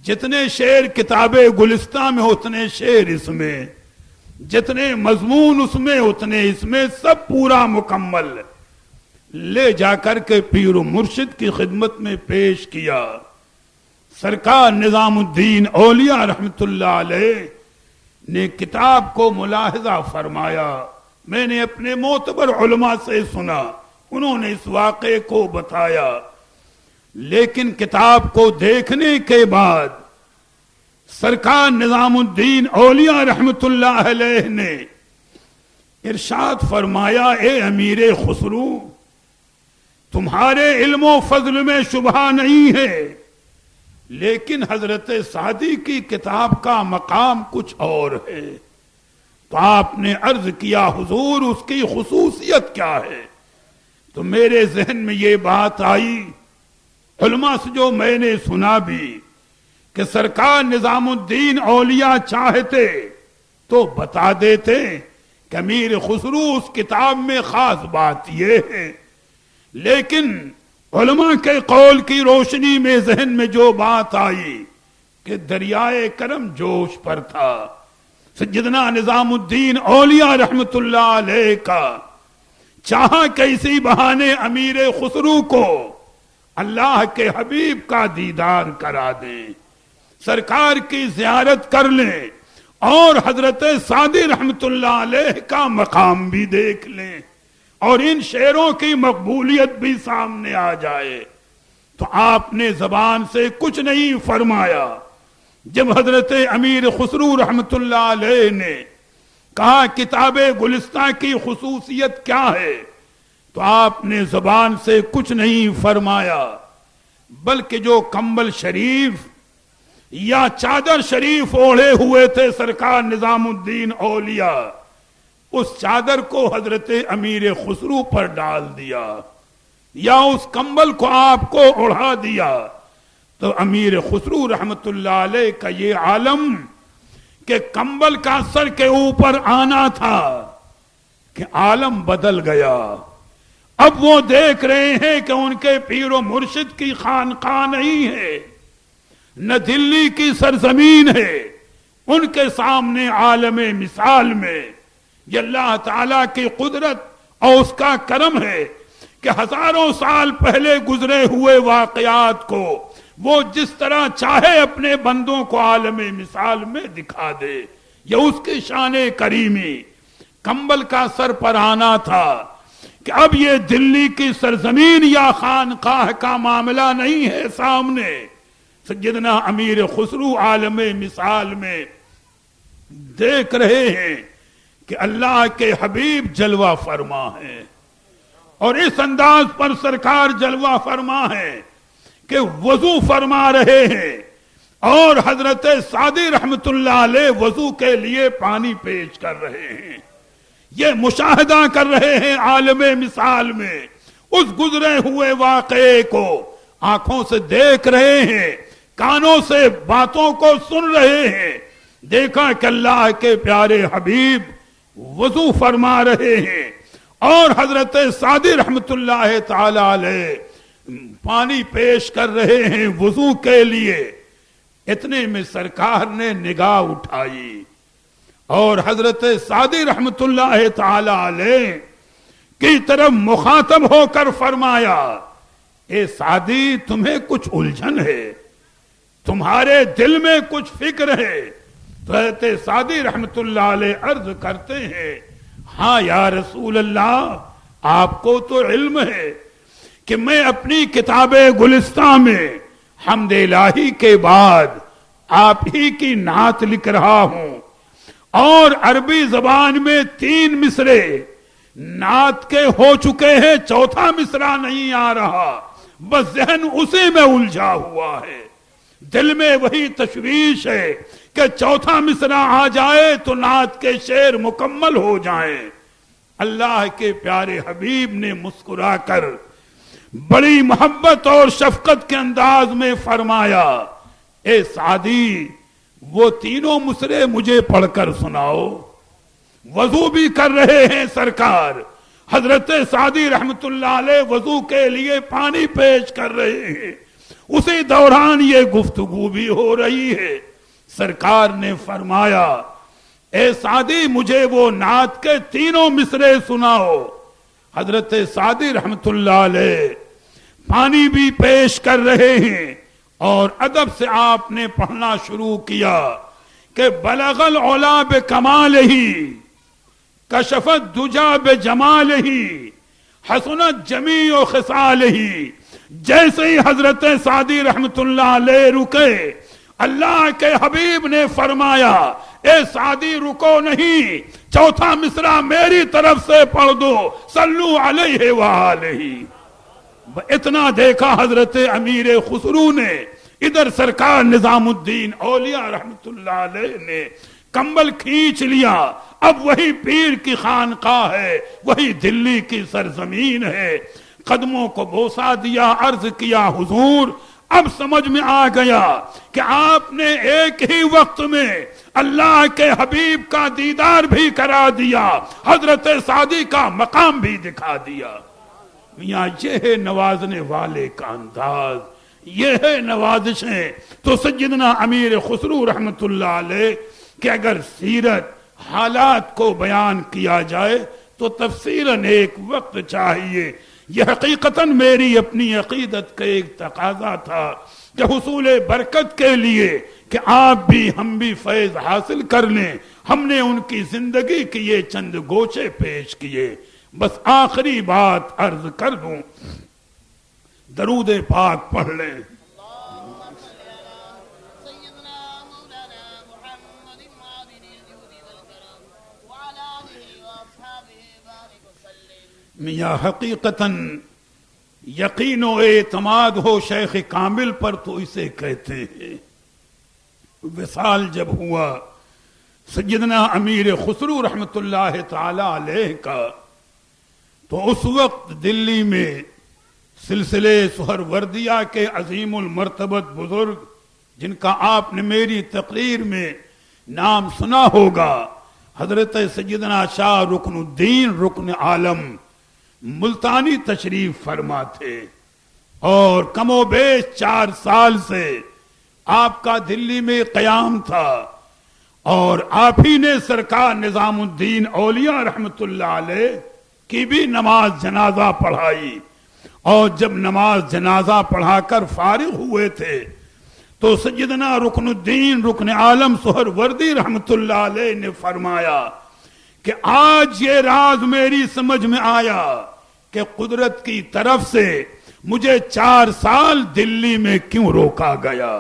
جتنے شعر کتاب گلستان میں اتنے شعر اس میں، جتنے مضمون اس میں اتنے اس میں، سب پورا مکمل لے جا کر کے پیر و مرشد کی خدمت میں پیش کیا۔ سرکار نظام الدین اولیاء رحمت اللہ علیہ نے کتاب کو ملاحظہ فرمایا۔ میں نے اپنے معتبر علماء سے سنا، انہوں نے اس واقعے کو بتایا، لیکن کتاب کو دیکھنے کے بعد سرکار نظام الدین اولیاء رحمت اللہ علیہ نے ارشاد فرمایا اے امیر خسرو تمہارے علم و فضل میں شبہ نہیں ہے، لیکن حضرت سعدی کی کتاب کا مقام کچھ اور ہے۔ تو آپ نے عرض کیا حضور اس کی خصوصیت کیا ہے؟ تو میرے ذہن میں یہ بات آئی، علماء سے جو میں نے سنا بھی، کہ سرکار نظام الدین اولیاء چاہتے تو بتا دیتے کہ امیر خسرو اس کتاب میں خاص بات یہ ہے، لیکن علماء کے قول کی روشنی میں ذہن میں جو بات آئی کہ دریائے کرم جوش پر تھا۔ سیدنا نظام الدین اولیاء رحمت اللہ علیہ کا چاہا کہ اسی بہانے امیر خسرو کو اللہ کے حبیب کا دیدار کرا دیں، سرکار کی زیارت کر لیں اور حضرت سعدی رحمت اللہ علیہ کا مقام بھی دیکھ لیں اور ان شعروں کی مقبولیت بھی سامنے آ جائے۔ تو آپ نے زبان سے کچھ نہیں فرمایا۔ جب حضرت امیر خسرو رحمت اللہ علیہ نے کہا کتاب گلستان کی خصوصیت کیا ہے، تو آپ نے زبان سے کچھ نہیں فرمایا، بلکہ جو کمبل شریف یا چادر شریف اوڑھے ہوئے تھے سرکار نظام الدین اولیاء، اس چادر کو حضرت امیر خسرو پر ڈال دیا یا اس کمبل کو آپ کو اڑا دیا۔ تو امیر خسرو رحمت اللہ علیہ کا یہ عالم کہ کمبل کا سر کے اوپر آنا تھا کہ عالم بدل گیا۔ اب وہ دیکھ رہے ہیں کہ ان کے پیر و مرشد کی خانقاہ نہیں ہے، نہ دلی کی سرزمین ہے، ان کے سامنے عالم مثال میں یہ اللہ تعالیٰ کی قدرت اور اس کا کرم ہے کہ ہزاروں سال پہلے گزرے ہوئے واقعات کو وہ جس طرح چاہے اپنے بندوں کو عالم مثال میں دکھا دے۔ یہ اس کی شان کریمی۔ کمبل کا سر پر آنا تھا کہ اب یہ دلی کی سرزمین یا خانقاہ کا معاملہ نہیں ہے سامنے. سیدنا امیر خسرو عالم مثال میں دیکھ رہے ہیں کہ اللہ کے حبیب جلوہ فرما ہے، اور اس انداز پر سرکار جلوہ فرما ہے کہ وضو فرما رہے ہیں، اور حضرت سعدی رحمت اللہ علیہ وضو کے لیے پانی پیش کر رہے ہیں. یہ مشاہدہ کر رہے ہیں عالم مثال میں، اس گزرے ہوئے واقعے کو آنکھوں سے دیکھ رہے ہیں، کانوں سے باتوں کو سن رہے ہیں. دیکھا کہ اللہ کے پیارے حبیب وضو فرما رہے ہیں، اور حضرت سعدی رحمت اللہ تعالی علیہ پانی پیش کر رہے ہیں وضو کے لیے. اتنے میں سرکار نے نگاہ اٹھائی اور حضرت سعدی رحمت اللہ تعالی علیہ کی طرف مخاطب ہو کر فرمایا، اے سعدی تمہیں کچھ الجھن ہے، تمہارے دل میں کچھ فکر ہے. تو حضرت سعدی رحمت اللہ علیہ عرض کرتے ہیں، ہاں یا رسول اللہ، آپ کو تو علم ہے کہ میں اپنی کتاب گلستان میں حمد الہی کے بعد آپ ہی کی نعت لکھ رہا ہوں، اور عربی زبان میں 3 مصرے نعت کے ہو چکے ہیں، چوتھا مصرع نہیں آ رہا، بس ذہن اسی میں الجھا ہوا ہے. دل میں وہی تشویش ہے کہ چوتھا مصرع آ جائے تو نعت کے شعر مکمل ہو جائیں. اللہ کے پیارے حبیب نے مسکرا کر بڑی محبت اور شفقت کے انداز میں فرمایا، اے سعدی وہ تینوں مصرے مجھے پڑھ کر سناؤ. وضو بھی کر رہے ہیں سرکار، حضرت سعدی رحمت اللہ علیہ وضو کے لیے پانی پیش کر رہے ہیں، اسی دوران یہ گفتگو بھی ہو رہی ہے. سرکار نے فرمایا، اے سعدی مجھے وہ نعت کے تینوں مصرے سناؤ. حضرت سعدی رحمت اللہ علیہ پانی بھی پیش کر رہے ہیں، اور ادب سے آپ نے پڑھنا شروع کیا کہ بلغ العلا بکمالہ کشفت دجا بجمالہ حسنت جمیع خصالہ. جیسے ہی حضرت سعدی رحمت اللہ علیہ رکے، اللہ کے حبیب نے فرمایا، اے سعدی رکو نہیں، چوتھا مصرع میری طرف سے پڑھ دو، صلو علیہ وآلہ. اتنا دیکھا حضرت امیر خسرو نے، ادھر سرکار نظام الدین اولیاء رحمت اللہ علیہ نے کمبل کھینچ لیا. اب وہی پیر کی خانقاہ ہے، وہی دلی کی سرزمین ہے. قدموں کو بوسہ دیا، عرض کیا حضور اب سمجھ میں آ گیا کہ آپ نے ایک ہی وقت میں اللہ کے حبیب کا دیدار بھی کرا دیا، حضرت سعدی کا مقام بھی دکھا دیا. میاں یہ ہے نوازنے والے کا انداز، یہ ہے نوازشیں. تو سیدنا امیر خسرو رحمت اللہ علیہ کہ اگر سیرت حالات کو بیان کیا جائے تو تفصیلاً ایک وقت چاہیے. یہ حقیقتاً میری اپنی عقیدت کا ایک تقاضا تھا کہ حصول برکت کے لیے کہ آپ بھی ہم بھی فیض حاصل کر لیں. ہم نے ان کی زندگی کے یہ چند گوچے پیش کیے. بس آخری بات عرض کر دوں، درود پاک پڑھ لیں. میاں حقیقتاً یقین و اعتماد ہو شیخ کامل پر تو اسے کہتے ہیں. وصال جب ہوا سیدنا امیر خسرو رحمت اللہ تعالی علیہ کا، تو اس وقت دلی میں سلسلے سہروردیہ کے عظیم المرتبت بزرگ جن کا آپ نے میری تقریر میں نام سنا ہوگا، حضرت سیدنا شاہ رکن الدین رکن عالم ملتانی تشریف فرما تھے، اور کم و بیش 4 سال سے آپ کا دلی میں قیام تھا، اور آپ ہی نے سرکار نظام الدین اولیاء رحمت اللہ علیہ کی بھی نماز جنازہ پڑھائی. اور جب نماز جنازہ پڑھا کر فارغ ہوئے تھے تو سیدنا رکن الدین رکن عالم سہروردی رحمت اللہ علیہ نے فرمایا کہ آج یہ راز میری سمجھ میں آیا کہ قدرت کی طرف سے مجھے 4 سال دلی میں کیوں روکا گیا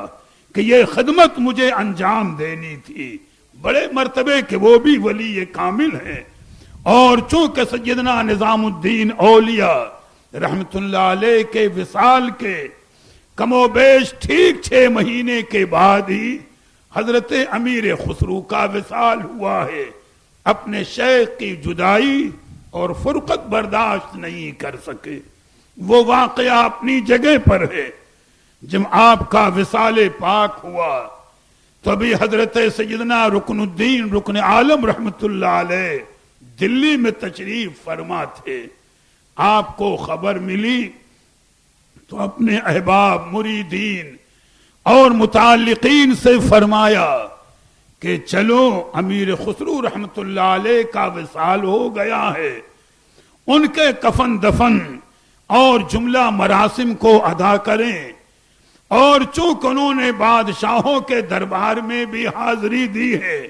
کہ یہ خدمت مجھے انجام دینی تھی. بڑے مرتبے کہ وہ بھی ولی کامل ہیں. اور چونکہ سیدنا نظام الدین اولیاء رحمت اللہ علیہ کے وصال کے کم و بیش ٹھیک 6 مہینے کے بعد ہی حضرت امیر خسرو کا وصال ہوا ہے. اپنے شیخ کی جدائی اور فرقت برداشت نہیں کر سکے. وہ واقعہ اپنی جگہ پر ہے. جب آپ کا وصال پاک ہوا تو ابھی حضرت سیدنا رکن الدین رکن عالم رحمت اللہ علیہ دلی میں تشریف فرما تھے. آپ کو خبر ملی تو اپنے احباب مریدین اور متعلقین سے فرمایا کہ چلو امیر خسرو رحمت اللہ علیہ کا وصال ہو گیا ہے. ان کے کفن دفن اور جملہ مراسم کو ادا کریں. اور چونکہ انہوں نے بادشاہوں کے دربار میں بھی حاضری دی ہے،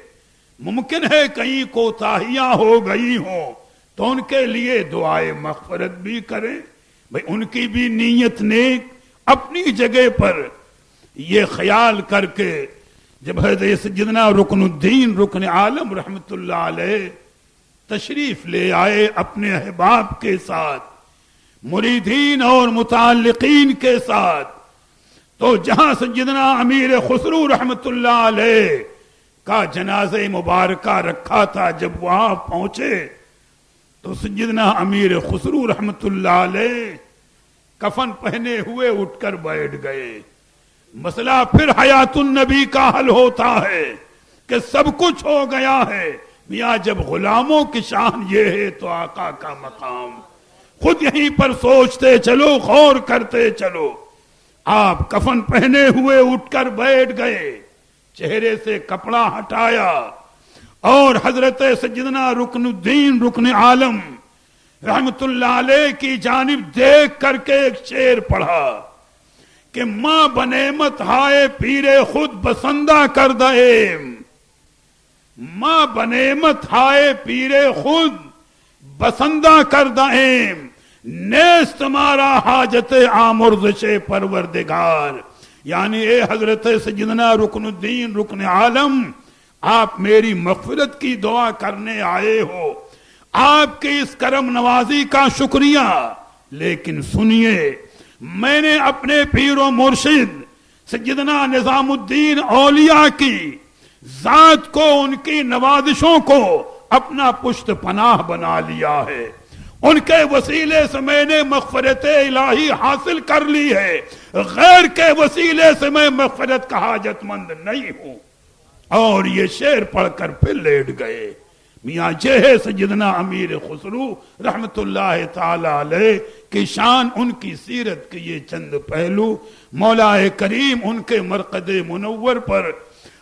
ممکن ہے کہیں کوتاہیاں ہو گئی ہوں تو ان کے لیے دعائے مغفرت بھی کریں. بھئی ان کی بھی نیت نیک اپنی جگہ پر. یہ خیال کر کے جب حضرت سیدنا رکن الدین رکن عالم رحمت اللہ علیہ تشریف لے آئے اپنے احباب کے ساتھ، مریدین اور متعلقین کے ساتھ، تو جہاں سیدنا امیر خسرو رحمت اللہ علیہ کا جنازہ مبارکہ رکھا تھا، جب وہاں پہنچے تو سیدنا امیر خسرو رحمت اللہ علیہ کفن پہنے ہوئے اٹھ کر بیٹھ گئے. مسئلہ پھر حیات النبی کا حل ہوتا ہے کہ سب کچھ ہو گیا ہے. میاں جب غلاموں کی شان یہ ہے تو آقا کا مقام. خود یہیں پر سوچتے چلو، غور کرتے چلو. آپ کفن پہنے ہوئے اٹھ کر بیٹھ گئے، چہرے سے کپڑا ہٹایا اور حضرت سیدنا رکن الدین رکن عالم رحمت اللہ علیہ کی جانب دیکھ کر کے ایک شعر پڑھا کہ ماں بنعمت ہائے پیر خود بسندہ کردہ ایم. ماں بنعمت ہائے پیر خود بسندہ کردہ ایم، نیست تمہارا حاجت آمرزش پروردگار. یعنی اے حضرت سیدنا رکن الدین رکن عالم، آپ میری مغفرت کی دعا کرنے آئے ہو، آپ کی اس کرم نوازی کا شکریہ. لیکن سنیے، میں نے اپنے پیر و مرشد سیدنا نظام الدین اولیاء کی ذات کو، ان کی نوازشوں کو اپنا پشت پناہ بنا لیا ہے. ان کے وسیلے سے میں نے مغفرت الہی حاصل کر لی ہے. غیر کے وسیلے سے میں مغفرت کا حاجت مند نہیں ہوں. اور یہ شعر پڑھ کر پھر لیٹ گئے. میاں یہ ہے سیدنا امیر خسرو رحمت اللہ تعالی علیہ کی شان، ان کی سیرت کے یہ چند پہلو. مولا کریم ان کے مرقد منور پر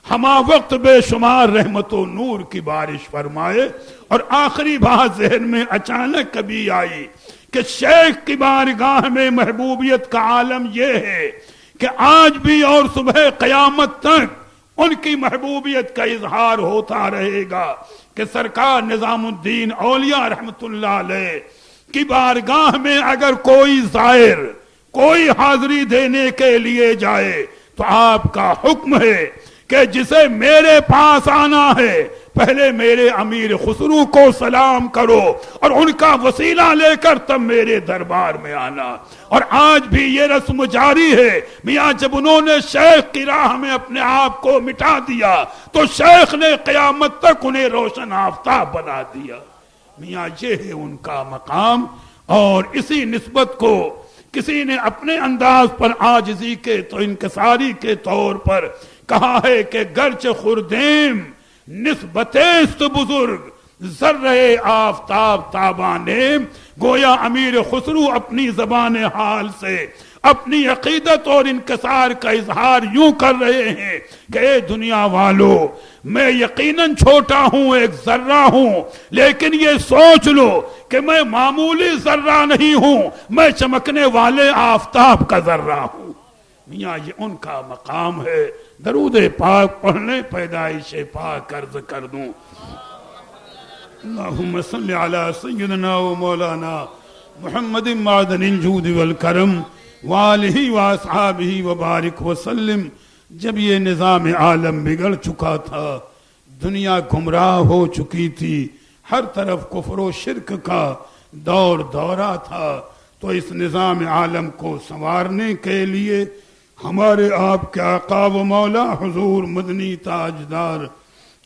ہما وقت بے شمار رحمت و نور کی بارش فرمائے. اور آخری بات ذہن میں اچانک کبھی آئی کہ شیخ کی بارگاہ میں محبوبیت کا عالم یہ ہے کہ آج بھی اور صبح قیامت تک ان کی محبوبیت کا اظہار ہوتا رہے گا کہ سرکار نظام الدین اولیاء رحمت اللہ علیہ کی بارگاہ میں اگر کوئی زائر کوئی حاضری دینے کے لیے جائے تو آپ کا حکم ہے کہ جسے میرے پاس آنا ہے پہلے میرے امیر خسرو کو سلام کرو اور ان کا وسیلہ لے کر تب میرے دربار میں آنا. اور آج بھی یہ رسم جاری ہے. میاں جب انہوں نے شیخ کی راہ میں اپنے آپ کو مٹا دیا تو شیخ نے قیامت تک انہیں روشن آفتاب بنا دیا. میاں یہ ہے ان کا مقام. اور اسی نسبت کو کسی نے اپنے انداز پر عاجزی کے تو انکساری کے طور پر کہا ہے کہ گرچہ خردیم نسبتیست بزرگ ذرہ آفتاب تابانے. گویا امیر خسرو اپنی زبان حال سے اپنی عقیدت اور انکسار کا اظہار یوں کر رہے ہیں کہ اے دنیا والو، میں یقیناً چھوٹا ہوں، ایک ذرہ ہوں، لیکن یہ سوچ لو کہ میں معمولی ذرہ نہیں ہوں، میں چمکنے والے آفتاب کا ذرہ ہوں. میاں یہ ان کا مقام ہے. درود پاک پڑھنے پیدائش پاک عرض کر دوں. اللہم صلی علی سیدنا و مولانا محمد معدن الجود والکرم وآلہ واصحابہ وبارک وسلم۔ جب یہ نظام عالم بگڑ چکا تھا، دنیا گمراہ ہو چکی تھی، ہر طرف کفر و شرک کا دورہ تھا، تو اس نظام عالم کو سنوارنے کے لیے ہمارے آپ کے آقا و مولا حضور مدنی تاجدار،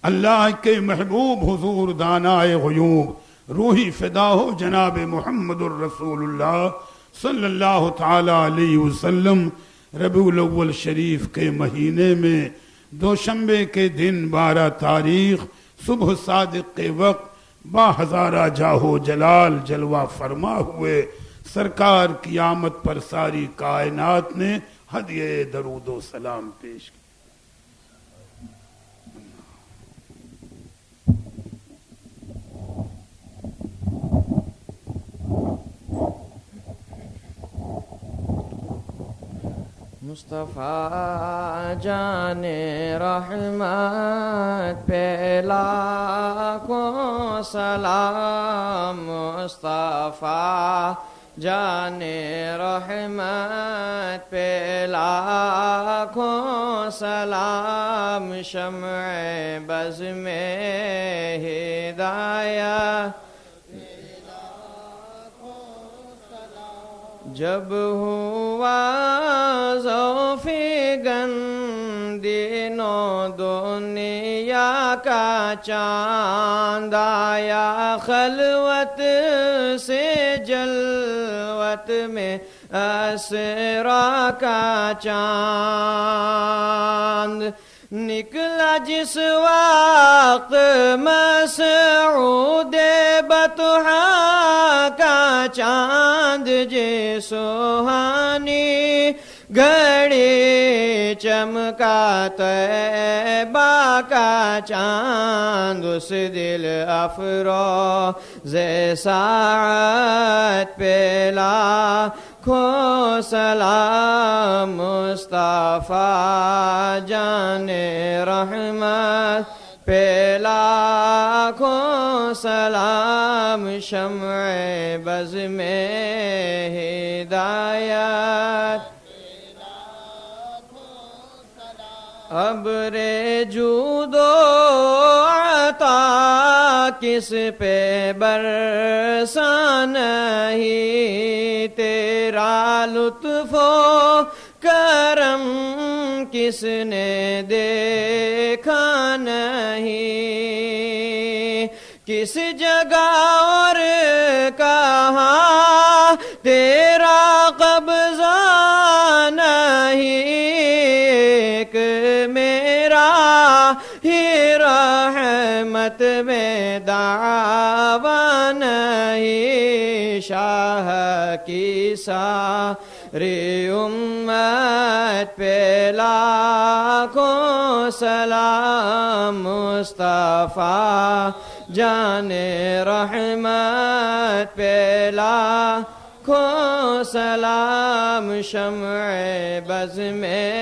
اللہ کے محبوب حضور دانائے غیوب، روحی فدا ہو جناب محمد الرسول اللہ صلی اللہ تعالی علیہ وسلم، ربیع الاول شریف کے مہینے میں دوشنبے کے دن 12 تاریخ صبح صادق کے وقت با ہزارہ جاہو جلال جلوہ فرما ہوئے سرکار کی آمد پر ساری کائنات نے ہدیہ درود و سلام پیش کی۔ مصطفیٰ جان رحمت پہ لاکھوں سلام، مصطفیٰ جان رحمت پہ لاکھوں سلام، شمع بز میں ہدایت جب ہوا ذوفِ گندینوں دنیا کا چاند آیا خلوت سے جلوت میں اسرا کا چاند نکلا جس وقت مسعود بطحا کا چاند جے سوہانی گھڑی چمکا طیبہ کا چاند، اس دل افروز ساعت پہ لاکھوں سلام، مصطفیٰ جان رحمت پہ لاکھوں سلام، شمع بز میں ہدایت ابر جود و عطا کس پہ برسا نہیں، تیرا لطف و کرم کس نے دیکھا نہیں، کس جگہ اور کہاں تیرا قبضہ نہیں، ایک میرا ہی رحمت میں دعویٰ نہیں، شاہ کی ساری امت پہ لاکھوں سلام، مصطفیٰ جان رحمت پہ لاکھوں سلام، شمع بز میں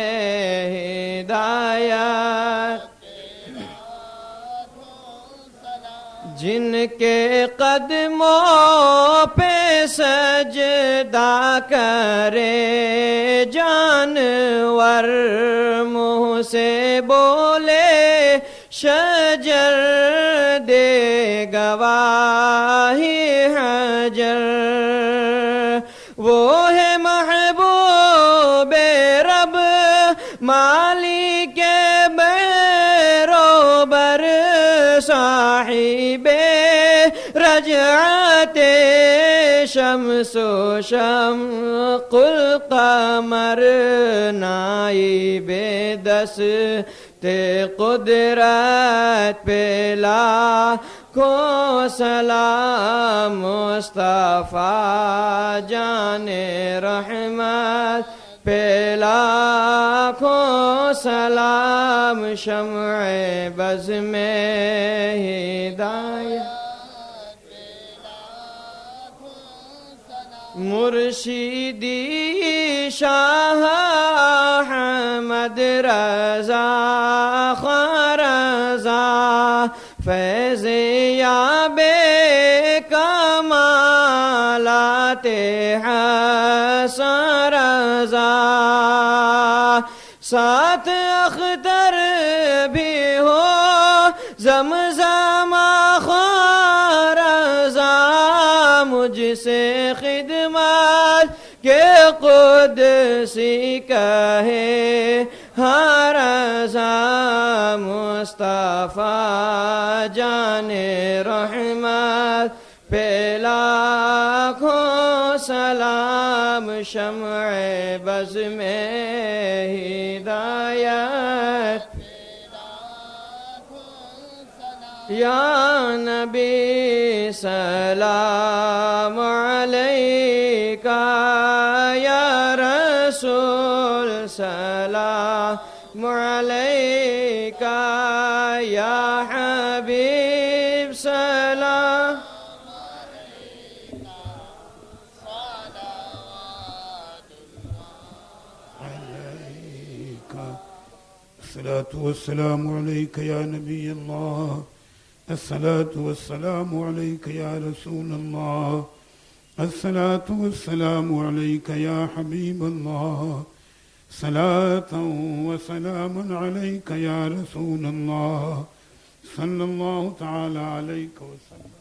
ہدایت جن کے قدموں پہ سجدہ کرے جانور، منہ سے بولے شجر دے گواہی حجر، وہ ہے محبوب رب مالک بیروبر، صاحب رجعت شمس و شمق القمر، نائب دست قدرت پہ لاکھوں سلام، مصطفیٰ جان رحمت پہ لاکھوں سلام، شمع بز میں ہدایت مرشدی شاہ احمد رضا خواں رضا، فیض یاب کمال فاتحہ سرزا ساتھ اختر بھی ہو زمزم خارزا مجھ سے خدمت کہ قدسی کہے ہر رضا مصطفیٰ جان رحمت پہ لاکھوں سلام شمع بز میں ہدایت یا نبی سلام علیکہ یا رسول سلام علیکہ یا حبیب سلام الصلاة والسلام عليك يا نبي الله الصلاة والسلام عليك يا رسول الله الصلاة والسلام عليك يا حبيب الله صلاة وسلام عليك يا رسول الله صلى الله تعالى عليك وسلم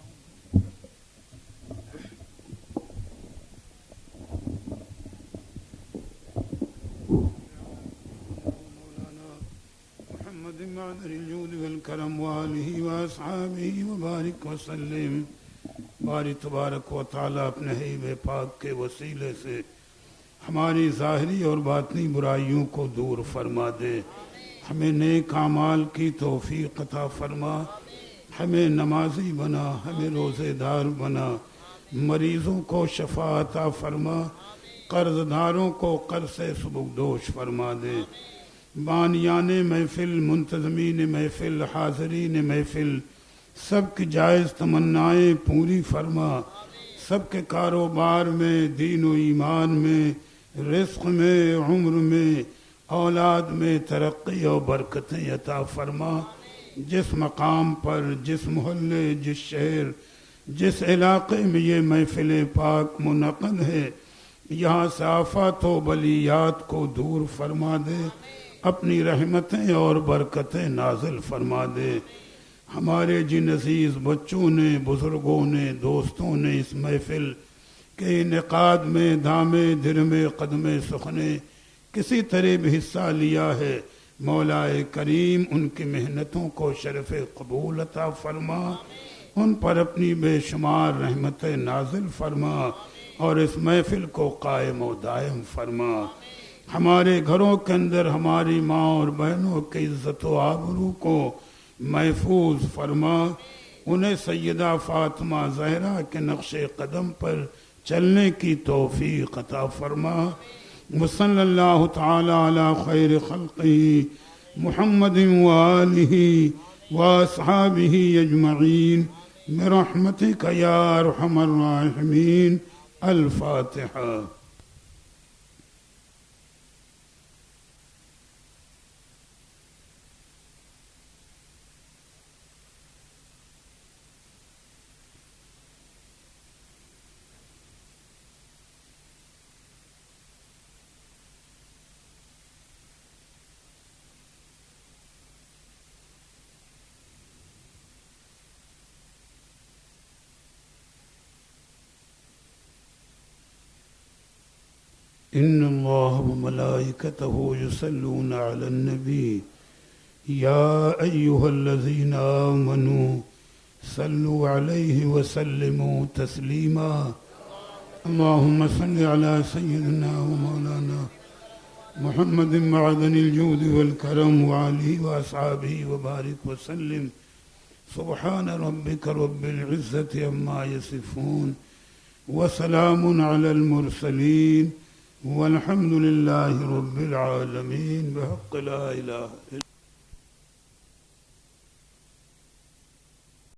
معدن الجود والکرم وآلہ واصحابہ وبارک وسلم. باری تبارک و تعالیٰ اپنے حبیب پاک کے وسیلے سے ہماری ظاہری اور باطنی برائیوں کو دور فرما دے. ہمیں نیک اعمال کی توفیق عطا فرما. ہمیں نمازی بنا, ہمیں روزے دار بنا. مریضوں کو شفا عطا فرما. قرض داروں کو قرض سے سبکدوش فرما دے. بانیان محفل, منتظمین محفل, حاضرین محفل, سب کی جائز تمنائیں پوری فرما. سب کے کاروبار میں, دین و ایمان میں, رزق میں, عمر میں, اولاد میں ترقی اور برکتیں عطا فرما. جس مقام پر, جس محلے, جس شہر, جس علاقے میں یہ محفل پاک منعقد ہے, یہاں سے آفات و بلیات کو دور فرما دے. اپنی رحمتیں اور برکتیں نازل فرما دے. ہمارے جن عزیز بچوں نے, بزرگوں نے, دوستوں نے اس محفل کے انعقاد میں دامے درمے قدمے سخنے کسی طرح بھی حصہ لیا ہے, مولا کریم ان کی محنتوں کو شرف قبول عطا فرما. ان پر اپنی بے شمار رحمتیں نازل فرما اور اس محفل کو قائم و دائم فرما. ہمارے گھروں کے اندر ہماری ماں اور بہنوں کی عزت و آبرو کو محفوظ فرما. انہیں سیدہ فاطمہ زہرا کے نقش قدم پر چلنے کی توفیق عطا فرما. وصلی اللہ تعالی علی خیر خلقہ محمد وآلہ واصحابہ اجمعین برحمتک یا ارحم الراحمین. الفاتحہ. ان اللہ وملائکتہ یصلون علی النبی یا ایہا الذین آمنوا صلوا علیہ وسلموا تسلیما. اللہم صل علی سیدنا ومولانا محمد معدن الجود والکرم وعلیہ واصحابہ وبارک وسلم. سبحان ربک رب العزة عما یصفون وسلام علی المرسلین والحمد للہ رب العالمین. بحق لا الہ الا